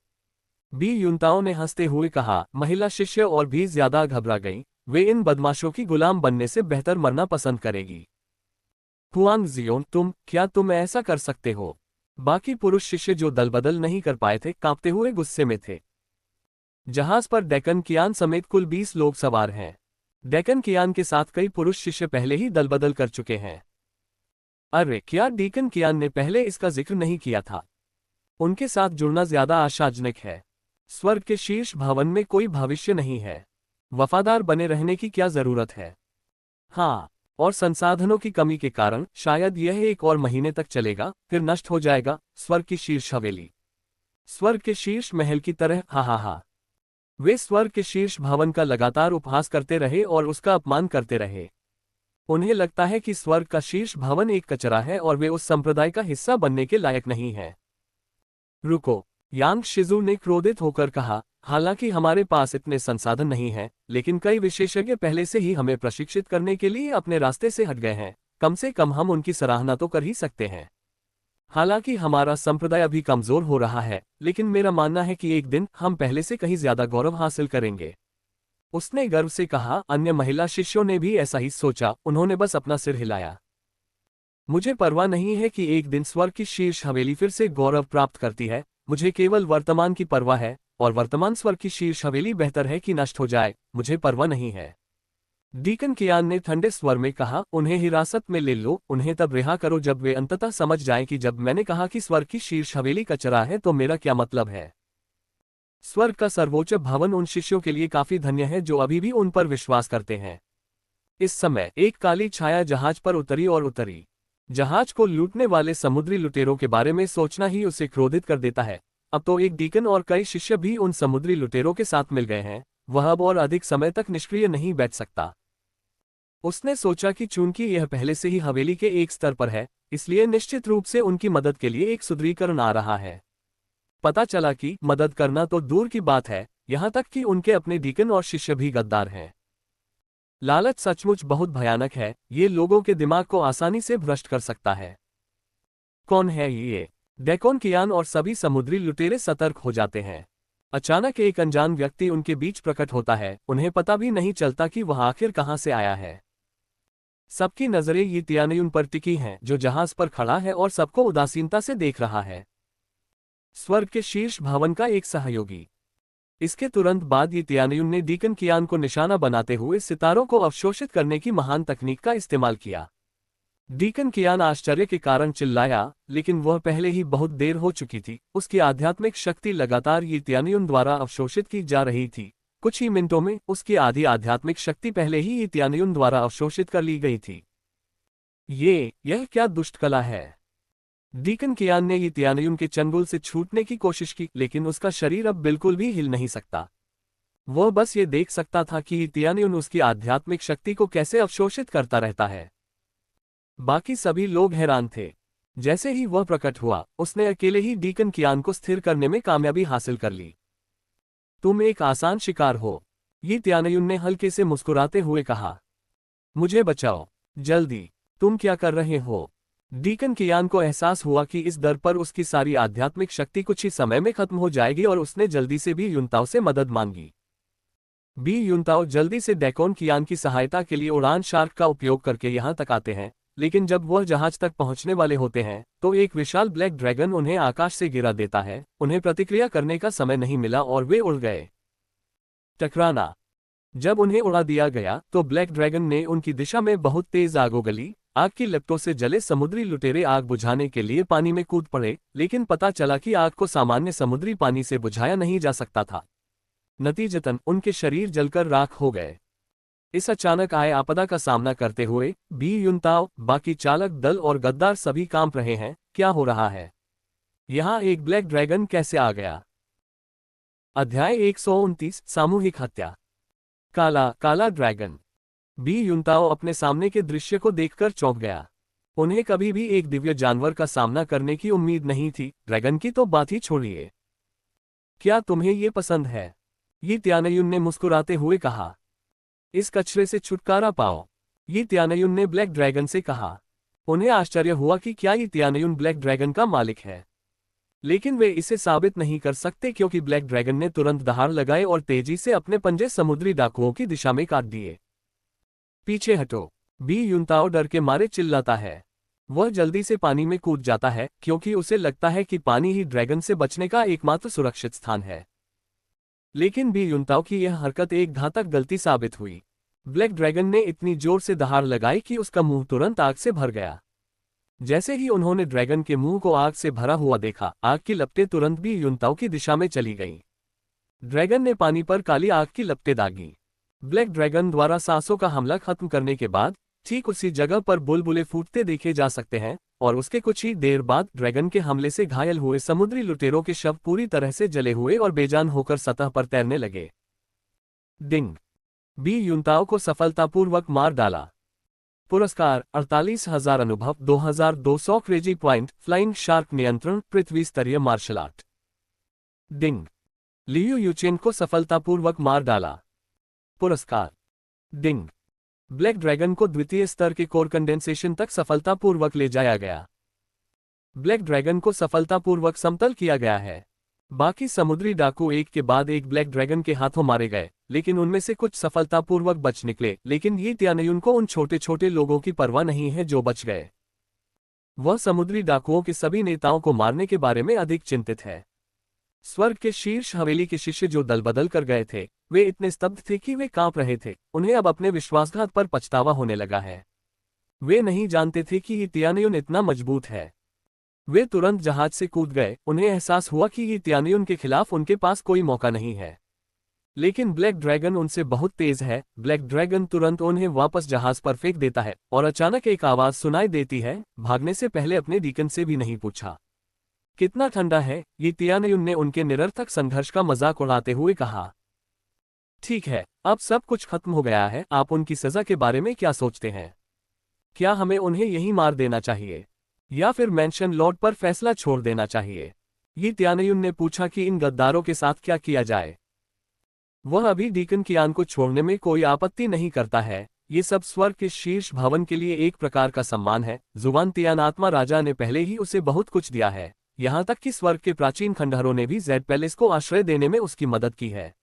बी युनताओ ने हंसते हुए कहा। महिला शिष्य और भी ज्यादा घबरा गई, वे इन बदमाशों की गुलाम बनने से बेहतर मरना पसंद करेगी। हुआंग जियोन, क्या तुम ऐसा कर सकते हो? बाकी पुरुष शिष्य जो दल बदल नहीं कर पाए थे, कांपते हुए गुस्से में थे। जहाज पर डेक्कन कियान समेत कुल 20 लोग सवार हैं। डेक्कन कियान के साथ कई पुरुष शिष्य पहले ही दल बदल कर चुके हैं। अरे, क्या डेक्कन कियान ने पहले इसका जिक्र नहीं किया था? उनके साथ जुड़ना ज्यादा आशाजनक है। स्वर्ग के शीर्ष भवन में कोई भविष्य नहीं है। वफादार बने रहने की क्या जरूरत है? हाँ, और संसाधनों की कमी के कारण शायद यह 1 और महीने तक चलेगा, फिर नष्ट हो जाएगा। स्वर्ग की शीर्ष हवेली, स्वर्ग के शीर्ष महल की तरह। हा हा हा। वे स्वर्ग के शीर्ष भवन का लगातार उपहास करते रहे और उसका अपमान करते रहे। उन्हें लगता है कि स्वर्ग का शीर्ष भवन एक कचरा है और वे उस संप्रदाय का हिस्सा बनने के लायक नहीं है। रुको, यांग शिजू ने क्रोधित होकर कहा। हालांकि हमारे पास इतने संसाधन नहीं हैं, लेकिन कई विशेषज्ञ पहले से ही हमें प्रशिक्षित करने के लिए अपने रास्ते से हट गए हैं। कम से कम हम उनकी सराहना तो कर ही सकते हैं। हालांकि हमारा संप्रदाय अभी कमजोर हो रहा है, लेकिन मेरा मानना है कि एक दिन हम पहले से कहीं ज्यादा गौरव हासिल करेंगे। उसने गर्व से कहा। अन्य महिला शिष्यों ने भी ऐसा ही सोचा, उन्होंने बस अपना सिर हिलाया। मुझे परवाह नहीं है कि एक दिन स्वर्ग की शीर्ष हवेली फिर से गौरव प्राप्त करती है, मुझे केवल वर्तमान की परवाह है, और वर्तमान स्वर्ग की शीर्ष हवेली बेहतर है कि नष्ट हो जाए, मुझे परवाह नहीं है। डीकन कियान ने ठंडे स्वर में कहा। उन्हें हिरासत में ले लो, उन्हें तब रिहा करो जब वे अंततः समझ जाएं कि जब मैंने कहा कि स्वर्ग की शीर्ष हवेली कचरा है तो मेरा क्या मतलब है। स्वर्ग का सर्वोच्च भवन उन शिष्यों के लिए काफी धन्य है जो अभी भी उन पर विश्वास करते हैं। इस समय एक काली छाया जहाज पर उतरी और उतरी। जहाज को लूटने वाले समुद्री लुटेरों के बारे में सोचना ही उसे क्रोधित कर देता है। अब तो एक डीकन और कई शिष्य भी उन समुद्री लुटेरों के साथ मिल गए हैं, वह अब और अधिक समय तक निष्क्रिय नहीं बैठ सकता। उसने सोचा कि चूंकि यह पहले से ही हवेली के एक स्तर पर है, इसलिए निश्चित रूप से उनकी मदद के लिए एक सुदृढ़ीकरण आ रहा है। पता चला कि मदद करना तो दूर की बात है, यहां तक कि उनके अपने डीकन और शिष्य भी गद्दार हैं। लालच सचमुच बहुत भयानक है, ये लोगों के दिमाग को आसानी से भ्रष्ट कर सकता है। कौन है ये? डेकोन कियान और सभी समुद्री लुटेरे सतर्क हो जाते हैं। अचानक एक अनजान व्यक्ति उनके बीच प्रकट होता है, उन्हें पता भी नहीं चलता कि वह आखिर कहां से आया है। सबकी नजरें ये तियानयुन पर टिकी हैं, जो जहाज पर खड़ा है और सबको उदासीनता से देख रहा है। स्वर्ग के शीर्ष भवन का एक सहयोगी। इसके तुरंत बाद ये तियानयुन ने डीकन कियान को निशाना बनाते हुए सितारों को अवशोषित करने की महान तकनीक का इस्तेमाल किया। डीकन कियान आश्चर्य के कारण चिल्लाया, लेकिन वह पहले ही बहुत देर हो चुकी थी। उसकी आध्यात्मिक शक्ति लगातार ये तियानयुन द्वारा अवशोषित की जा रही थी। कुछ ही मिनटों में उसकी आधी आध्यात्मिक शक्ति पहले ही ये तियानयुन द्वारा अवशोषित कर ली गई थी। यह क्या दुष्ट कला है? डीकन कियान ने ये तियानयुन के चंगुल से छूटने की कोशिश की, लेकिन उसका शरीर अब बिल्कुल भी हिल नहीं सकता। वह बस ये देख सकता था कि ये तियानयुन उसकी आध्यात्मिक शक्ति को कैसे अवशोषित करता रहता है। बाकी सभी लोग हैरान थे। जैसे ही वह प्रकट हुआ, उसने अकेले ही डीकन कियान को स्थिर करने में कामयाबी हासिल कर ली। तुम एक आसान शिकार हो, ये तियानयुन ने हल्के से मुस्कुराते हुए कहा। मुझे बचाओ, जल्दी। तुम क्या कर रहे हो? डीकन कियान को एहसास हुआ कि इस दर पर उसकी सारी आध्यात्मिक शक्ति कुछ ही समय में खत्म हो जाएगी और उसने जल्दी से बी युनताओ से मदद मांगी। बी युनताओ जल्दी से डेकोन कियान की सहायता के लिए उड़ान शार्क का उपयोग करके यहां तक आते हैं, लेकिन जब वह जहाज तक पहुंचने वाले होते हैं तो एक विशाल ब्लैक ड्रैगन उन्हें आकाश से गिरा देता है। उन्हें प्रतिक्रिया करने का समय नहीं मिला और वे उड़ गए। टकराना। जब उन्हें उड़ा दिया गया तो ब्लैक ड्रैगन ने उनकी दिशा में बहुत तेज आग उगली। आग की लपटों से जले समुद्री लुटेरे आग बुझाने के लिए पानी में कूद पड़े, लेकिन पता चला कि आग को सामान्य समुद्री पानी से बुझाया नहीं जा सकता था। नतीजतन उनके शरीर जलकर राख हो गए। इस अचानक आए आपदा का सामना करते हुए बी युनताओ, बाकी चालक दल और गद्दार सभी कांप रहे हैं। क्या हो रहा है? यहां एक ब्लैक ड्रैगन कैसे आ गया? अध्याय 129 सामूहिक हत्या। काला ड्रैगन। बी युनताओ अपने सामने के दृश्य को देखकर चौंक गया। उन्हें कभी भी एक दिव्य जानवर का सामना करने की उम्मीद नहीं थी, ड्रैगन की तो बात ही छोड़िए। क्या तुम्हें ये पसंद है? ये तियानयुन ने मुस्कुराते हुए कहा। इस कचरे से छुटकारा पाओ, ये तियानयुन ने ब्लैक ड्रैगन से कहा। उन्हें आश्चर्य हुआ कि क्या ये तियानयुन ब्लैक ड्रैगन का मालिक है, लेकिन वे इसे साबित नहीं कर सकते क्योंकि ब्लैक ड्रैगन ने तुरंत दहाड़ लगाए और तेजी से अपने पंजे समुद्री डाकुओं की दिशा में काट दिए। पीछे हटो, बी युनताओ डर के मारे चिल्लाता है। वह जल्दी से पानी में कूद जाता है क्योंकि उसे लगता है कि पानी ही ड्रैगन से बचने का एकमात्र सुरक्षित स्थान है। लेकिन बी युनताओ की यह हरकत एक घातक गलती साबित हुई। ब्लैक ड्रैगन ने इतनी जोर से दहाड़ लगाई कि उसका मुंह तुरंत आग से भर गया। जैसे ही उन्होंने ड्रैगन के मुंह को आग से भरा हुआ देखा, आग की लपटें तुरंत बी युनताओ की दिशा में चली गईं। ड्रैगन ने पानी पर काली आग की लपटें दागी। ब्लैक ड्रैगन द्वारा सांसों का हमला खत्म करने के बाद ठीक उसी जगह पर बुलबुले फूटते देखे जा सकते हैं, और उसके कुछ ही देर बाद ड्रैगन के हमले से घायल हुए समुद्री लुटेरों के शव पूरी तरह से जले हुए और बेजान होकर सतह पर तैरने लगे। डिंग, बी युनताओ को सफलतापूर्वक मार डाला। पुरस्कार 48,000 अनुभव 2200 क्रेजी पॉइंट फ्लाइंग शार्क नियंत्रण पृथ्वी स्तरीय मार्शल आर्ट। डिंग, लियू यूचेन को सफलतापूर्वक मार डाला। पुरस्कार डिंग, ब्लैक ड्रैगन को द्वितीय स्तर के कोर कंडेंसेशन तक सफलतापूर्वक ले जाया गया। ब्लैक ड्रैगन को सफलतापूर्वक समतल किया गया है। बाकी समुद्री डाकू एक के बाद एक ब्लैक ड्रैगन के हाथों मारे गए, लेकिन उनमें से कुछ सफलतापूर्वक बच निकले। लेकिन ये तियानयुन को उन छोटे छोटे लोगों की परवाह नहीं है जो बच गए। वह समुद्री डाकुओं के सभी नेताओं को मारने के बारे में अधिक चिंतित है। स्वर्ग के शीर्ष हवेली के शिष्य जो दल बदल कर गए थे, वे इतने स्तब्ध थे कि वे कांप रहे थे। उन्हें अब अपने विश्वासघात पर पछतावा होने लगा है। वे नहीं जानते थे कि ये तियानयुन इतना मजबूत है। वे तुरंत जहाज से कूद गए। उन्हें एहसास हुआ कि ये तियानयुन के खिलाफ उनके पास कोई मौका नहीं है। लेकिन ब्लैक ड्रैगन उनसे बहुत तेज है। ब्लैक ड्रैगन तुरंत उन्हें वापस जहाज पर फेंक देता है और अचानक एक आवाज सुनाई देती है। भागने से पहले अपने डीकन से भी नहीं पूछा कितना ठंडा है, ये तियानयुन ने उनके निरर्थक संघर्ष का मजाक उड़ाते हुए कहा। ठीक है, अब सब कुछ खत्म हो गया है। आप उनकी सजा के बारे में क्या सोचते हैं? क्या हमें उन्हें यहीं मार देना चाहिए या फिर मेंशन लॉर्ड पर फैसला छोड़ देना चाहिए? ये तियानयुन ने पूछा कि इन गद्दारों के साथ क्या किया जाए। वह अभी डीकन कियान को छोड़ने में कोई आपत्ति नहीं करता है। ये सब स्वर्ग के शीर्ष भवन के लिए एक प्रकार का सम्मान है। जुबान तियान आत्मा राजा ने पहले ही उसे बहुत कुछ दिया है, यहाँ तक कि स्वर्ग के प्राचीन खंडहरों ने भी जेड पैलेस को आश्रय देने में उसकी मदद की है।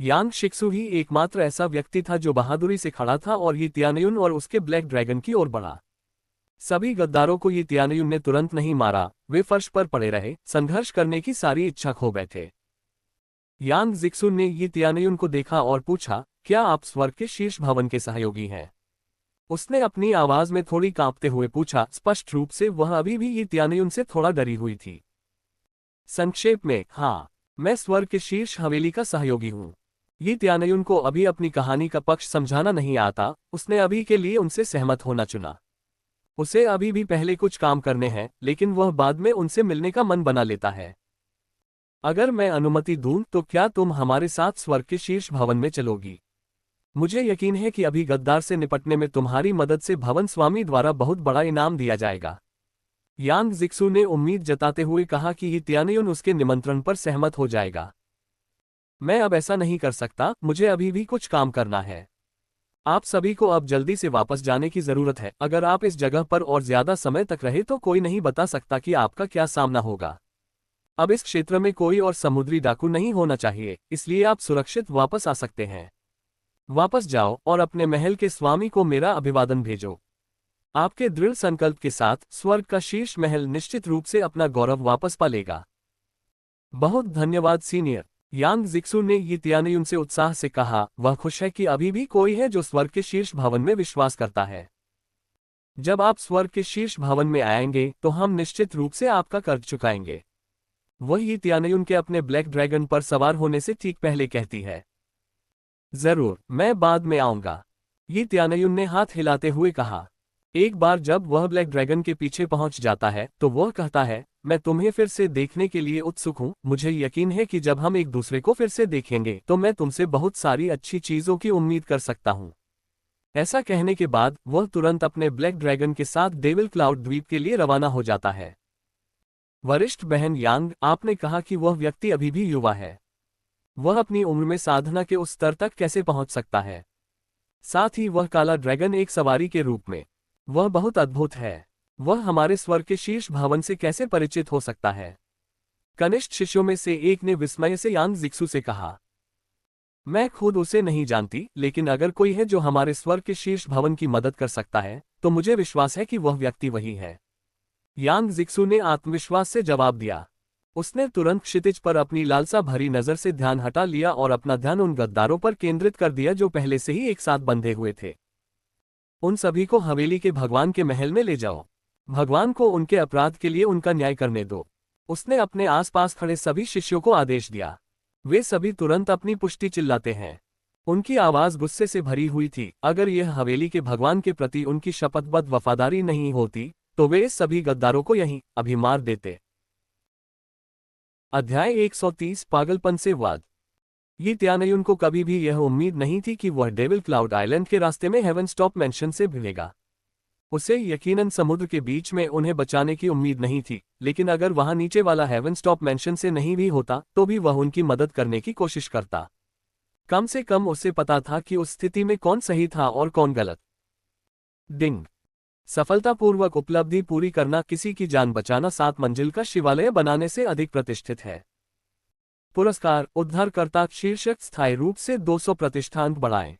यांग शिक्सु ही एकमात्र ऐसा व्यक्ति था जो बहादुरी से खड़ा था और ये तियानयुन और उसके ब्लैक ड्रैगन की ओर बढ़ा। सभी गद्दारों को ये तियानयुन ने तुरंत नहीं मारा। वे फर्श पर पड़े रहे, संघर्ष करने की सारी इच्छा खो बैठे। यांग जिक्सुन ने ये तियानयुन को देखा और पूछा, क्या आप स्वर्ग के शीर्ष भवन के सहयोगी हैं? उसने अपनी आवाज में थोड़ी कांपते हुए पूछा। स्पष्ट रूप से वह अभी भी ये तियानयुन से थोड़ा डरी हुई थी। संक्षेप में, हाँ, मैं स्वर्ग के शीर्ष हवेली का सहयोगी हूँ। ये तियानयुन को अभी अपनी कहानी का पक्ष समझाना नहीं आता। उसने अभी के लिए उनसे सहमत होना चुना। उसे अभी भी पहले कुछ काम करने हैं, लेकिन वह बाद में उनसे मिलने का मन बना लेता है। अगर मैं अनुमति दूं तो क्या तुम हमारे साथ स्वर्ग के शीर्ष भवन में चलोगी? मुझे यकीन है कि अभी गद्दार से निपटने में तुम्हारी मदद से भवन स्वामी द्वारा बहुत बड़ा इनाम दिया जाएगा। यांग जिक्सु ने उम्मीद जताते हुए कहा कि ये तियानयुन उसके निमंत्रण पर सहमत हो जाएगा। मैं अब ऐसा नहीं कर सकता, मुझे अभी भी कुछ काम करना है। आप सभी को अब जल्दी से वापस जाने की जरूरत है। अगर आप इस जगह पर और ज्यादा समय तक रहे तो कोई नहीं बता सकता कि आपका क्या सामना होगा। अब इस क्षेत्र में कोई और समुद्री डाकू नहीं होना चाहिए, इसलिए आप सुरक्षित वापस आ सकते हैं। वापस जाओ और अपने महल के स्वामी को मेरा अभिवादन भेजो। आपके दृढ़ संकल्प के साथ स्वर्ग का शीर्ष महल निश्चित रूप से अपना गौरव वापस पा लेगा। बहुत धन्यवाद सीनियर, यांग जिक्सु ने ये तियानयुन से उत्साह से कहा। वह खुश है कि अभी भी कोई है जो स्वर्ग के शीर्ष भवन में विश्वास करता है। जब आप स्वर्ग के शीर्ष भवन में आएंगे तो हम निश्चित रूप से आपका कर्ज चुकाएंगे। वह ये तियानयुन के अपने ब्लैक ड्रैगन पर सवार होने से ठीक पहले कहती है। जरूर, मैं बाद में आऊंगा, ये तियानयुन ने हाथ हिलाते हुए कहा। एक बार जब वह ब्लैक ड्रैगन के पीछे पहुंच जाता है तो वह कहता है, मैं तुम्हें फिर से देखने के लिए उत्सुक हूं। मुझे यकीन है कि जब हम एक दूसरे को फिर से देखेंगे तो मैं तुमसे बहुत सारी अच्छी चीजों की उम्मीद कर सकता हूं। ऐसा कहने के बाद वह तुरंत अपने ब्लैक ड्रैगन के साथ डेविल क्लाउड द्वीप के लिए रवाना हो जाता है। वरिष्ठ बहन यांग, आपने कहा कि वह व्यक्ति अभी भी युवा है। वह अपनी उम्र में साधना के उस स्तर तक कैसे पहुंच सकता है? साथ ही वह काला ड्रैगन एक सवारी के रूप में। वह बहुत अद्भुत है। वह हमारे स्वर्ग के शीर्ष भवन से कैसे परिचित हो सकता है? कनिष्ठ शिष्यों में से एक ने विस्मय से यांग जिक्सू से कहा। मैं खुद उसे नहीं जानती, लेकिन अगर कोई है जो हमारे स्वर्ग के शीर्ष भवन की मदद कर सकता है, तो मुझे विश्वास है कि वह व्यक्ति वही है। यांग जिक्सू ने आत्मविश्वास से जवाब दिया। उसने तुरंत क्षितिज पर अपनी लालसा भरी नजर से ध्यान हटा लिया और अपना ध्यान उन गद्दारों पर केंद्रित कर दिया जो पहले से ही एक साथ बंधे हुए थे। उन सभी को हवेली के भगवान के महल में ले जाओ। भगवान को उनके अपराध के लिए उनका न्याय करने दो। उसने अपने आसपास खड़े सभी शिष्यों को आदेश दिया। वे सभी तुरंत अपनी पुष्टि चिल्लाते हैं। उनकी आवाज गुस्से से भरी हुई थी। अगर यह हवेली के भगवान के प्रति उनकी शपथबद्ध वफादारी नहीं होती, तो वे इस सभी गद्दारों को यहीं अभी मार देते। अध्याय 130 पागलपन से वाद। ये त्यानयुन को कभी भी यह उम्मीद नहीं थी कि वह डेविल क्लाउड आइलैंड के रास्ते में हेवनस्टॉप मैंशन से भिड़ेगा। उसे यकीनन समुद्र के बीच में उन्हें बचाने की उम्मीद नहीं थी, लेकिन अगर वहां नीचे वाला हेवनस्टॉप मैंशन से नहीं भी होता तो भी वह उनकी मदद करने की कोशिश करता। कम से कम उसे पता था कि उस स्थिति में कौन सही था और कौन गलत। डिंग। सफलतापूर्वक उपलब्धि पूरी करना किसी की जान बचाना 7 मंजिल का शिवालय बनाने से अधिक प्रतिष्ठित है। पुरस्कार उद्धारकर्ता शीर्षक स्थायी रूप से 200 प्रतिष्ठान बढ़ाएं।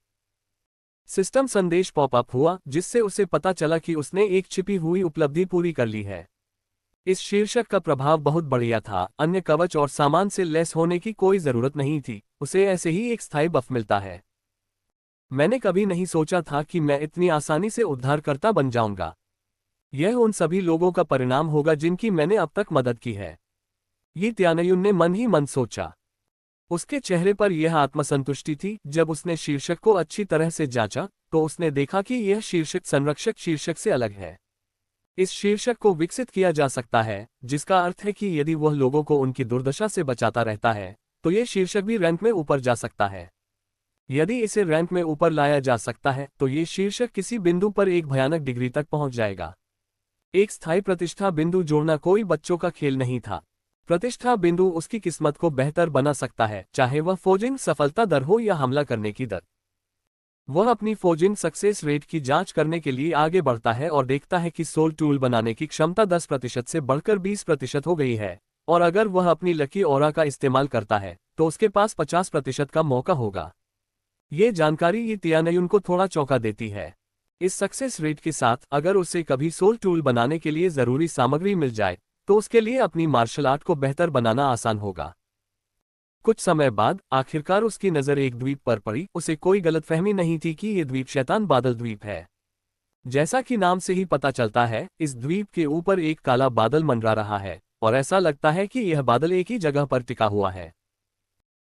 सिस्टम संदेश पॉपअप हुआ जिससे उसे पता चला कि उसने एक छिपी हुई उपलब्धि पूरी कर ली है। इस शीर्षक का प्रभाव बहुत बढ़िया था। अन्य कवच और सामान से लैस होने की कोई जरूरत नहीं थी। उसे ऐसे ही एक स्थायी बफ मिलता है। मैंने कभी नहीं सोचा था कि मैं इतनी आसानी से उद्धारकर्ता बन जाऊंगा। यह उन सभी लोगों का परिणाम होगा जिनकी मैंने अब तक मदद की है। ये त्यानयुन ने मन ही मन सोचा। उसके चेहरे पर यह आत्मसंतुष्टि थी। जब उसने शीर्षक को अच्छी तरह से जांचा, तो उसने देखा कि यह शीर्षक संरक्षक शीर्षक से अलग है। इस शीर्षक को विकसित किया जा सकता है, जिसका अर्थ है कि यदि वह लोगों को उनकी दुर्दशा से बचाता रहता है, तो यह शीर्षक भी रैंक में ऊपर जा सकता है। यदि इसे रैंक में ऊपर लाया जा सकता है, तो ये शीर्षक किसी बिंदु पर एक भयानक डिग्री तक पहुंच जाएगा। एक स्थायी प्रतिष्ठा बिंदु जोड़ना कोई बच्चों का खेल नहीं था। प्रतिष्ठा बिंदु उसकी किस्मत को बेहतर बना सकता है, चाहे वह फोजिंग सफलता दर हो या हमला करने की दर। वह अपनी फोजिंग सक्सेस रेट की जांच करने के लिए आगे बढ़ता है और देखता है कि सोल टूल बनाने की क्षमता 10% से बढ़कर 20% हो गई है, और अगर वह अपनी लकी ऑरा का इस्तेमाल करता है, तो उसके पास 50% का मौका होगा। ये जानकारी ये त्यानयुन को थोड़ा चौंका देती है। इस सक्सेस रेट के साथ अगर उसे कभी सोल टूल बनाने के लिए जरूरी सामग्री मिल जाए, तो उसके लिए अपनी मार्शल आर्ट को बेहतर बनाना आसान होगा। कुछ समय बाद आखिरकार उसकी नज़र एक द्वीप पर पड़ी। उसे कोई गलतफहमी नहीं थी कि यह द्वीप शैतान बादल द्वीप है। जैसा कि नाम से ही पता चलता है, इस द्वीप के ऊपर एक काला बादल मंडरा रहा है, और ऐसा लगता है कि यह बादल एक ही जगह पर टिका हुआ है।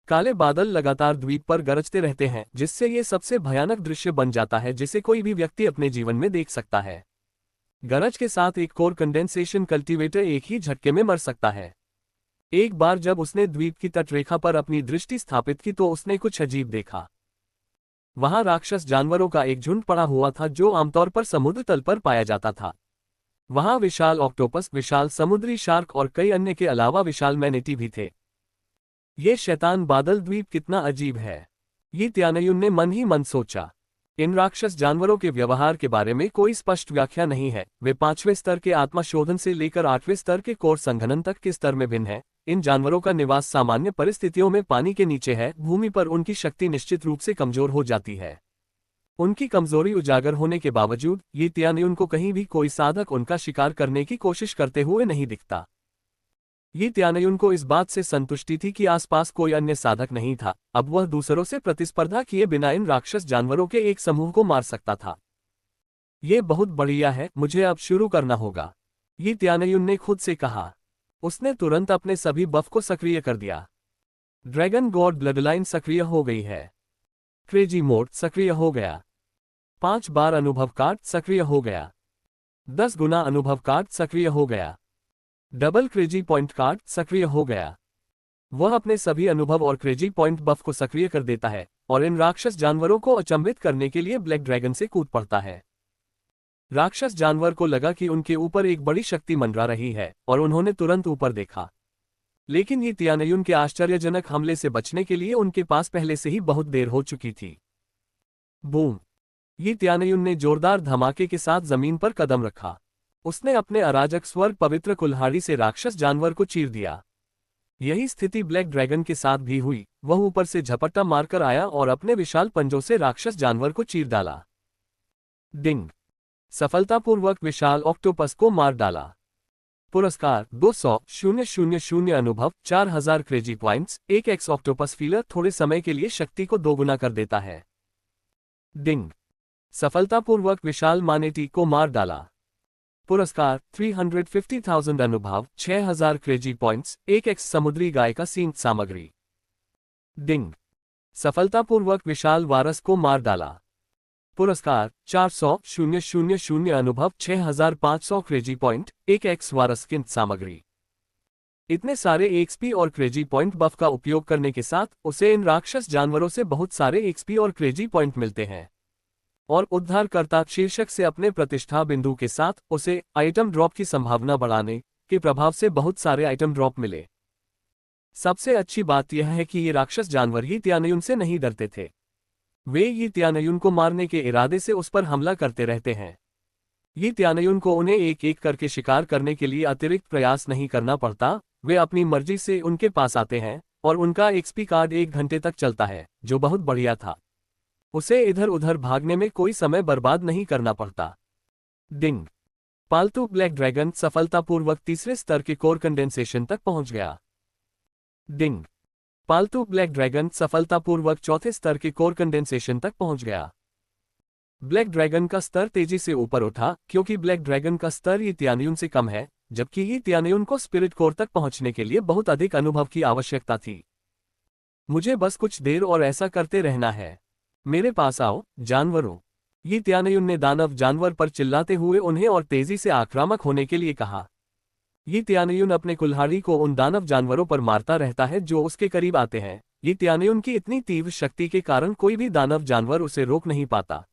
काले बादल लगातार द्वीप पर गरजते रहते हैं, जिससे ये सबसे भयानक दृश्य बन जाता है जिसे कोई भी व्यक्ति अपने जीवन में देख सकता है। गरज के साथ एक कोर कंडेंसेशन कल्टीवेटर एक ही झटके में मर सकता है। एक बार जब उसने द्वीप की तटरेखा पर अपनी दृष्टि स्थापित की तो उसने कुछ अजीब देखा। वहां राक्षस जानवरों का एक झुंड पड़ा हुआ था जो आमतौर पर समुद्र तल पर पाया जाता था। वहां विशाल ऑक्टोपस, विशाल समुद्री शार्क और कई अन्य के अलावा विशाल मैनेटी भी थे। ये शैतान बादल द्वीप कितना अजीब है, ये त्यानयुन ने मन ही मन सोचा। इन राक्षस जानवरों के व्यवहार के बारे में कोई स्पष्ट व्याख्या नहीं है। वे 5वें स्तर के आत्मा शोधन से लेकर 8वें स्तर के कोर संघनन तक के स्तर में भिन्न है। इन जानवरों का निवास सामान्य परिस्थितियों में पानी के नीचे है। भूमि पर उनकी शक्ति निश्चित रूप से कमजोर हो जाती है। उनकी कमजोरी उजागर होने के बावजूद ये त्यानयुन को कहीं भी कोई साधक उनका शिकार करने की कोशिश करते हुए नहीं दिखता। ये त्यानयुन को इस बात से संतुष्टि थी कि आसपास कोई अन्य साधक नहीं था। अब वह दूसरों से प्रतिस्पर्धा किए बिना इन राक्षस जानवरों के एक समूह को मार सकता था। ये बहुत बढ़िया है, मुझे अब शुरू करना होगा, ये त्यानयुन ने खुद से कहा। उसने तुरंत अपने सभी बफ को सक्रिय कर दिया। ड्रैगन गॉड ब्लडलाइन सक्रिय हो गई है। क्रेजी मोड सक्रिय हो गया। 5 बार अनुभव कार्ड सक्रिय हो गया। 10 गुना अनुभव कार्ड सक्रिय हो गया। डबल क्रेजी पॉइंट कार्ड सक्रिय हो गया। वह अपने सभी अनुभव और क्रेजी पॉइंट बफ को सक्रिय कर देता है और इन राक्षस जानवरों को अचंभित करने के लिए ब्लैक ड्रैगन से कूद पड़ता है। राक्षस जानवर को लगा कि उनके ऊपर एक बड़ी शक्ति मंडरा रही है और उन्होंने तुरंत ऊपर देखा। लेकिन ये त्यानयुन के आश्चर्यजनक हमले से बचने के लिए उनके पास पहले से ही बहुत देर हो चुकी थी। बूम! यी त्यानयुन ने जोरदार धमाके के साथ जमीन पर कदम रखा। उसने अपने अराजक स्वर्ग पवित्र कुल्हाड़ी से राक्षस जानवर को चीर दिया। यही स्थिति ब्लैक ड्रैगन के साथ भी हुई। वह ऊपर से झपट्टा मारकर आया और अपने विशाल पंजों से राक्षस जानवर को चीर डाला। डिंग। सफलतापूर्वक विशाल ऑक्टोपस को मार डाला। पुरस्कार 200,000 अनुभव 4000 क्रेजी पॉइंट्स। एक एक्स ऑक्टोपस फीलर थोड़े समय के लिए शक्ति को दोगुना कर देता है। डिंग। सफलतापूर्वक विशाल मानेटी को मार डाला। पुरस्कार 350,000 अनुभव 6000 क्रेजी पॉइंट्स। एक एक्स समुद्री गाय का सींग सामग्री। डिंग। सफलतापूर्वक विशाल वारस को मार डाला। पुरस्कार 400,000 अनुभव 6500 क्रेजी पॉइंट। एक एक्स वारस की सामग्री। इतने सारे एक्सपी और क्रेजी पॉइंट बफ का उपयोग करने के साथ उसे इन राक्षस जानवरों से बहुत सारे एक्सपी और क्रेजी पॉइंट मिलते हैं और उद्धारकर्ता शीर्षक से अपने प्रतिष्ठा बिंदु के साथ उसे आइटम ड्रॉप की संभावना बढ़ाने के प्रभाव से बहुत सारे आइटम ड्रॉप मिले। सबसे अच्छी बात यह है कि ये राक्षस जानवर यी त्यानयुन से नहीं डरते थे। वे यी त्यानयुन को मारने के इरादे से उस पर हमला करते रहते हैं। यी त्यानयुन को उन्हें एक एक करके शिकार करने के लिए अतिरिक्त प्रयास नहीं करना पड़ता। वे अपनी मर्जी से उनके पास आते हैं और उनका एक्सपी कार्ड 1 घंटे तक चलता है, जो बहुत बढ़िया था। उसे इधर उधर भागने में कोई समय बर्बाद नहीं करना पड़ता। डिंग। पालतू ब्लैक ड्रैगन सफलतापूर्वक तीसरे स्तर के कोर कंडेंसेशन तक पहुंच गया। डिंग। पालतू ब्लैक ड्रैगन सफलतापूर्वक चौथे स्तर के कोर कंडेंसेशन तक पहुंच गया। ब्लैक ड्रैगन का स्तर तेजी से ऊपर उठा क्योंकि ब्लैक ड्रैगन का स्तर यी त्यानयुन से कम है, जबकि यी त्यानयुन को स्पिरिट कोर तक पहुंचने के लिए बहुत अधिक अनुभव की आवश्यकता थी। मुझे बस कुछ देर और ऐसा करते रहना है। मेरे पास आओ, जानवरों। यी त्यानयुन ने दानव जानवर पर चिल्लाते हुए उन्हें और तेजी से आक्रामक होने के लिए कहा। यी त्यानयुन अपने कुल्हाड़ी को उन दानव जानवरों पर मारता रहता है जो उसके करीब आते हैं। यी त्यानयुन की इतनी तीव्र शक्ति के कारण कोई भी दानव जानवर उसे रोक नहीं पाता।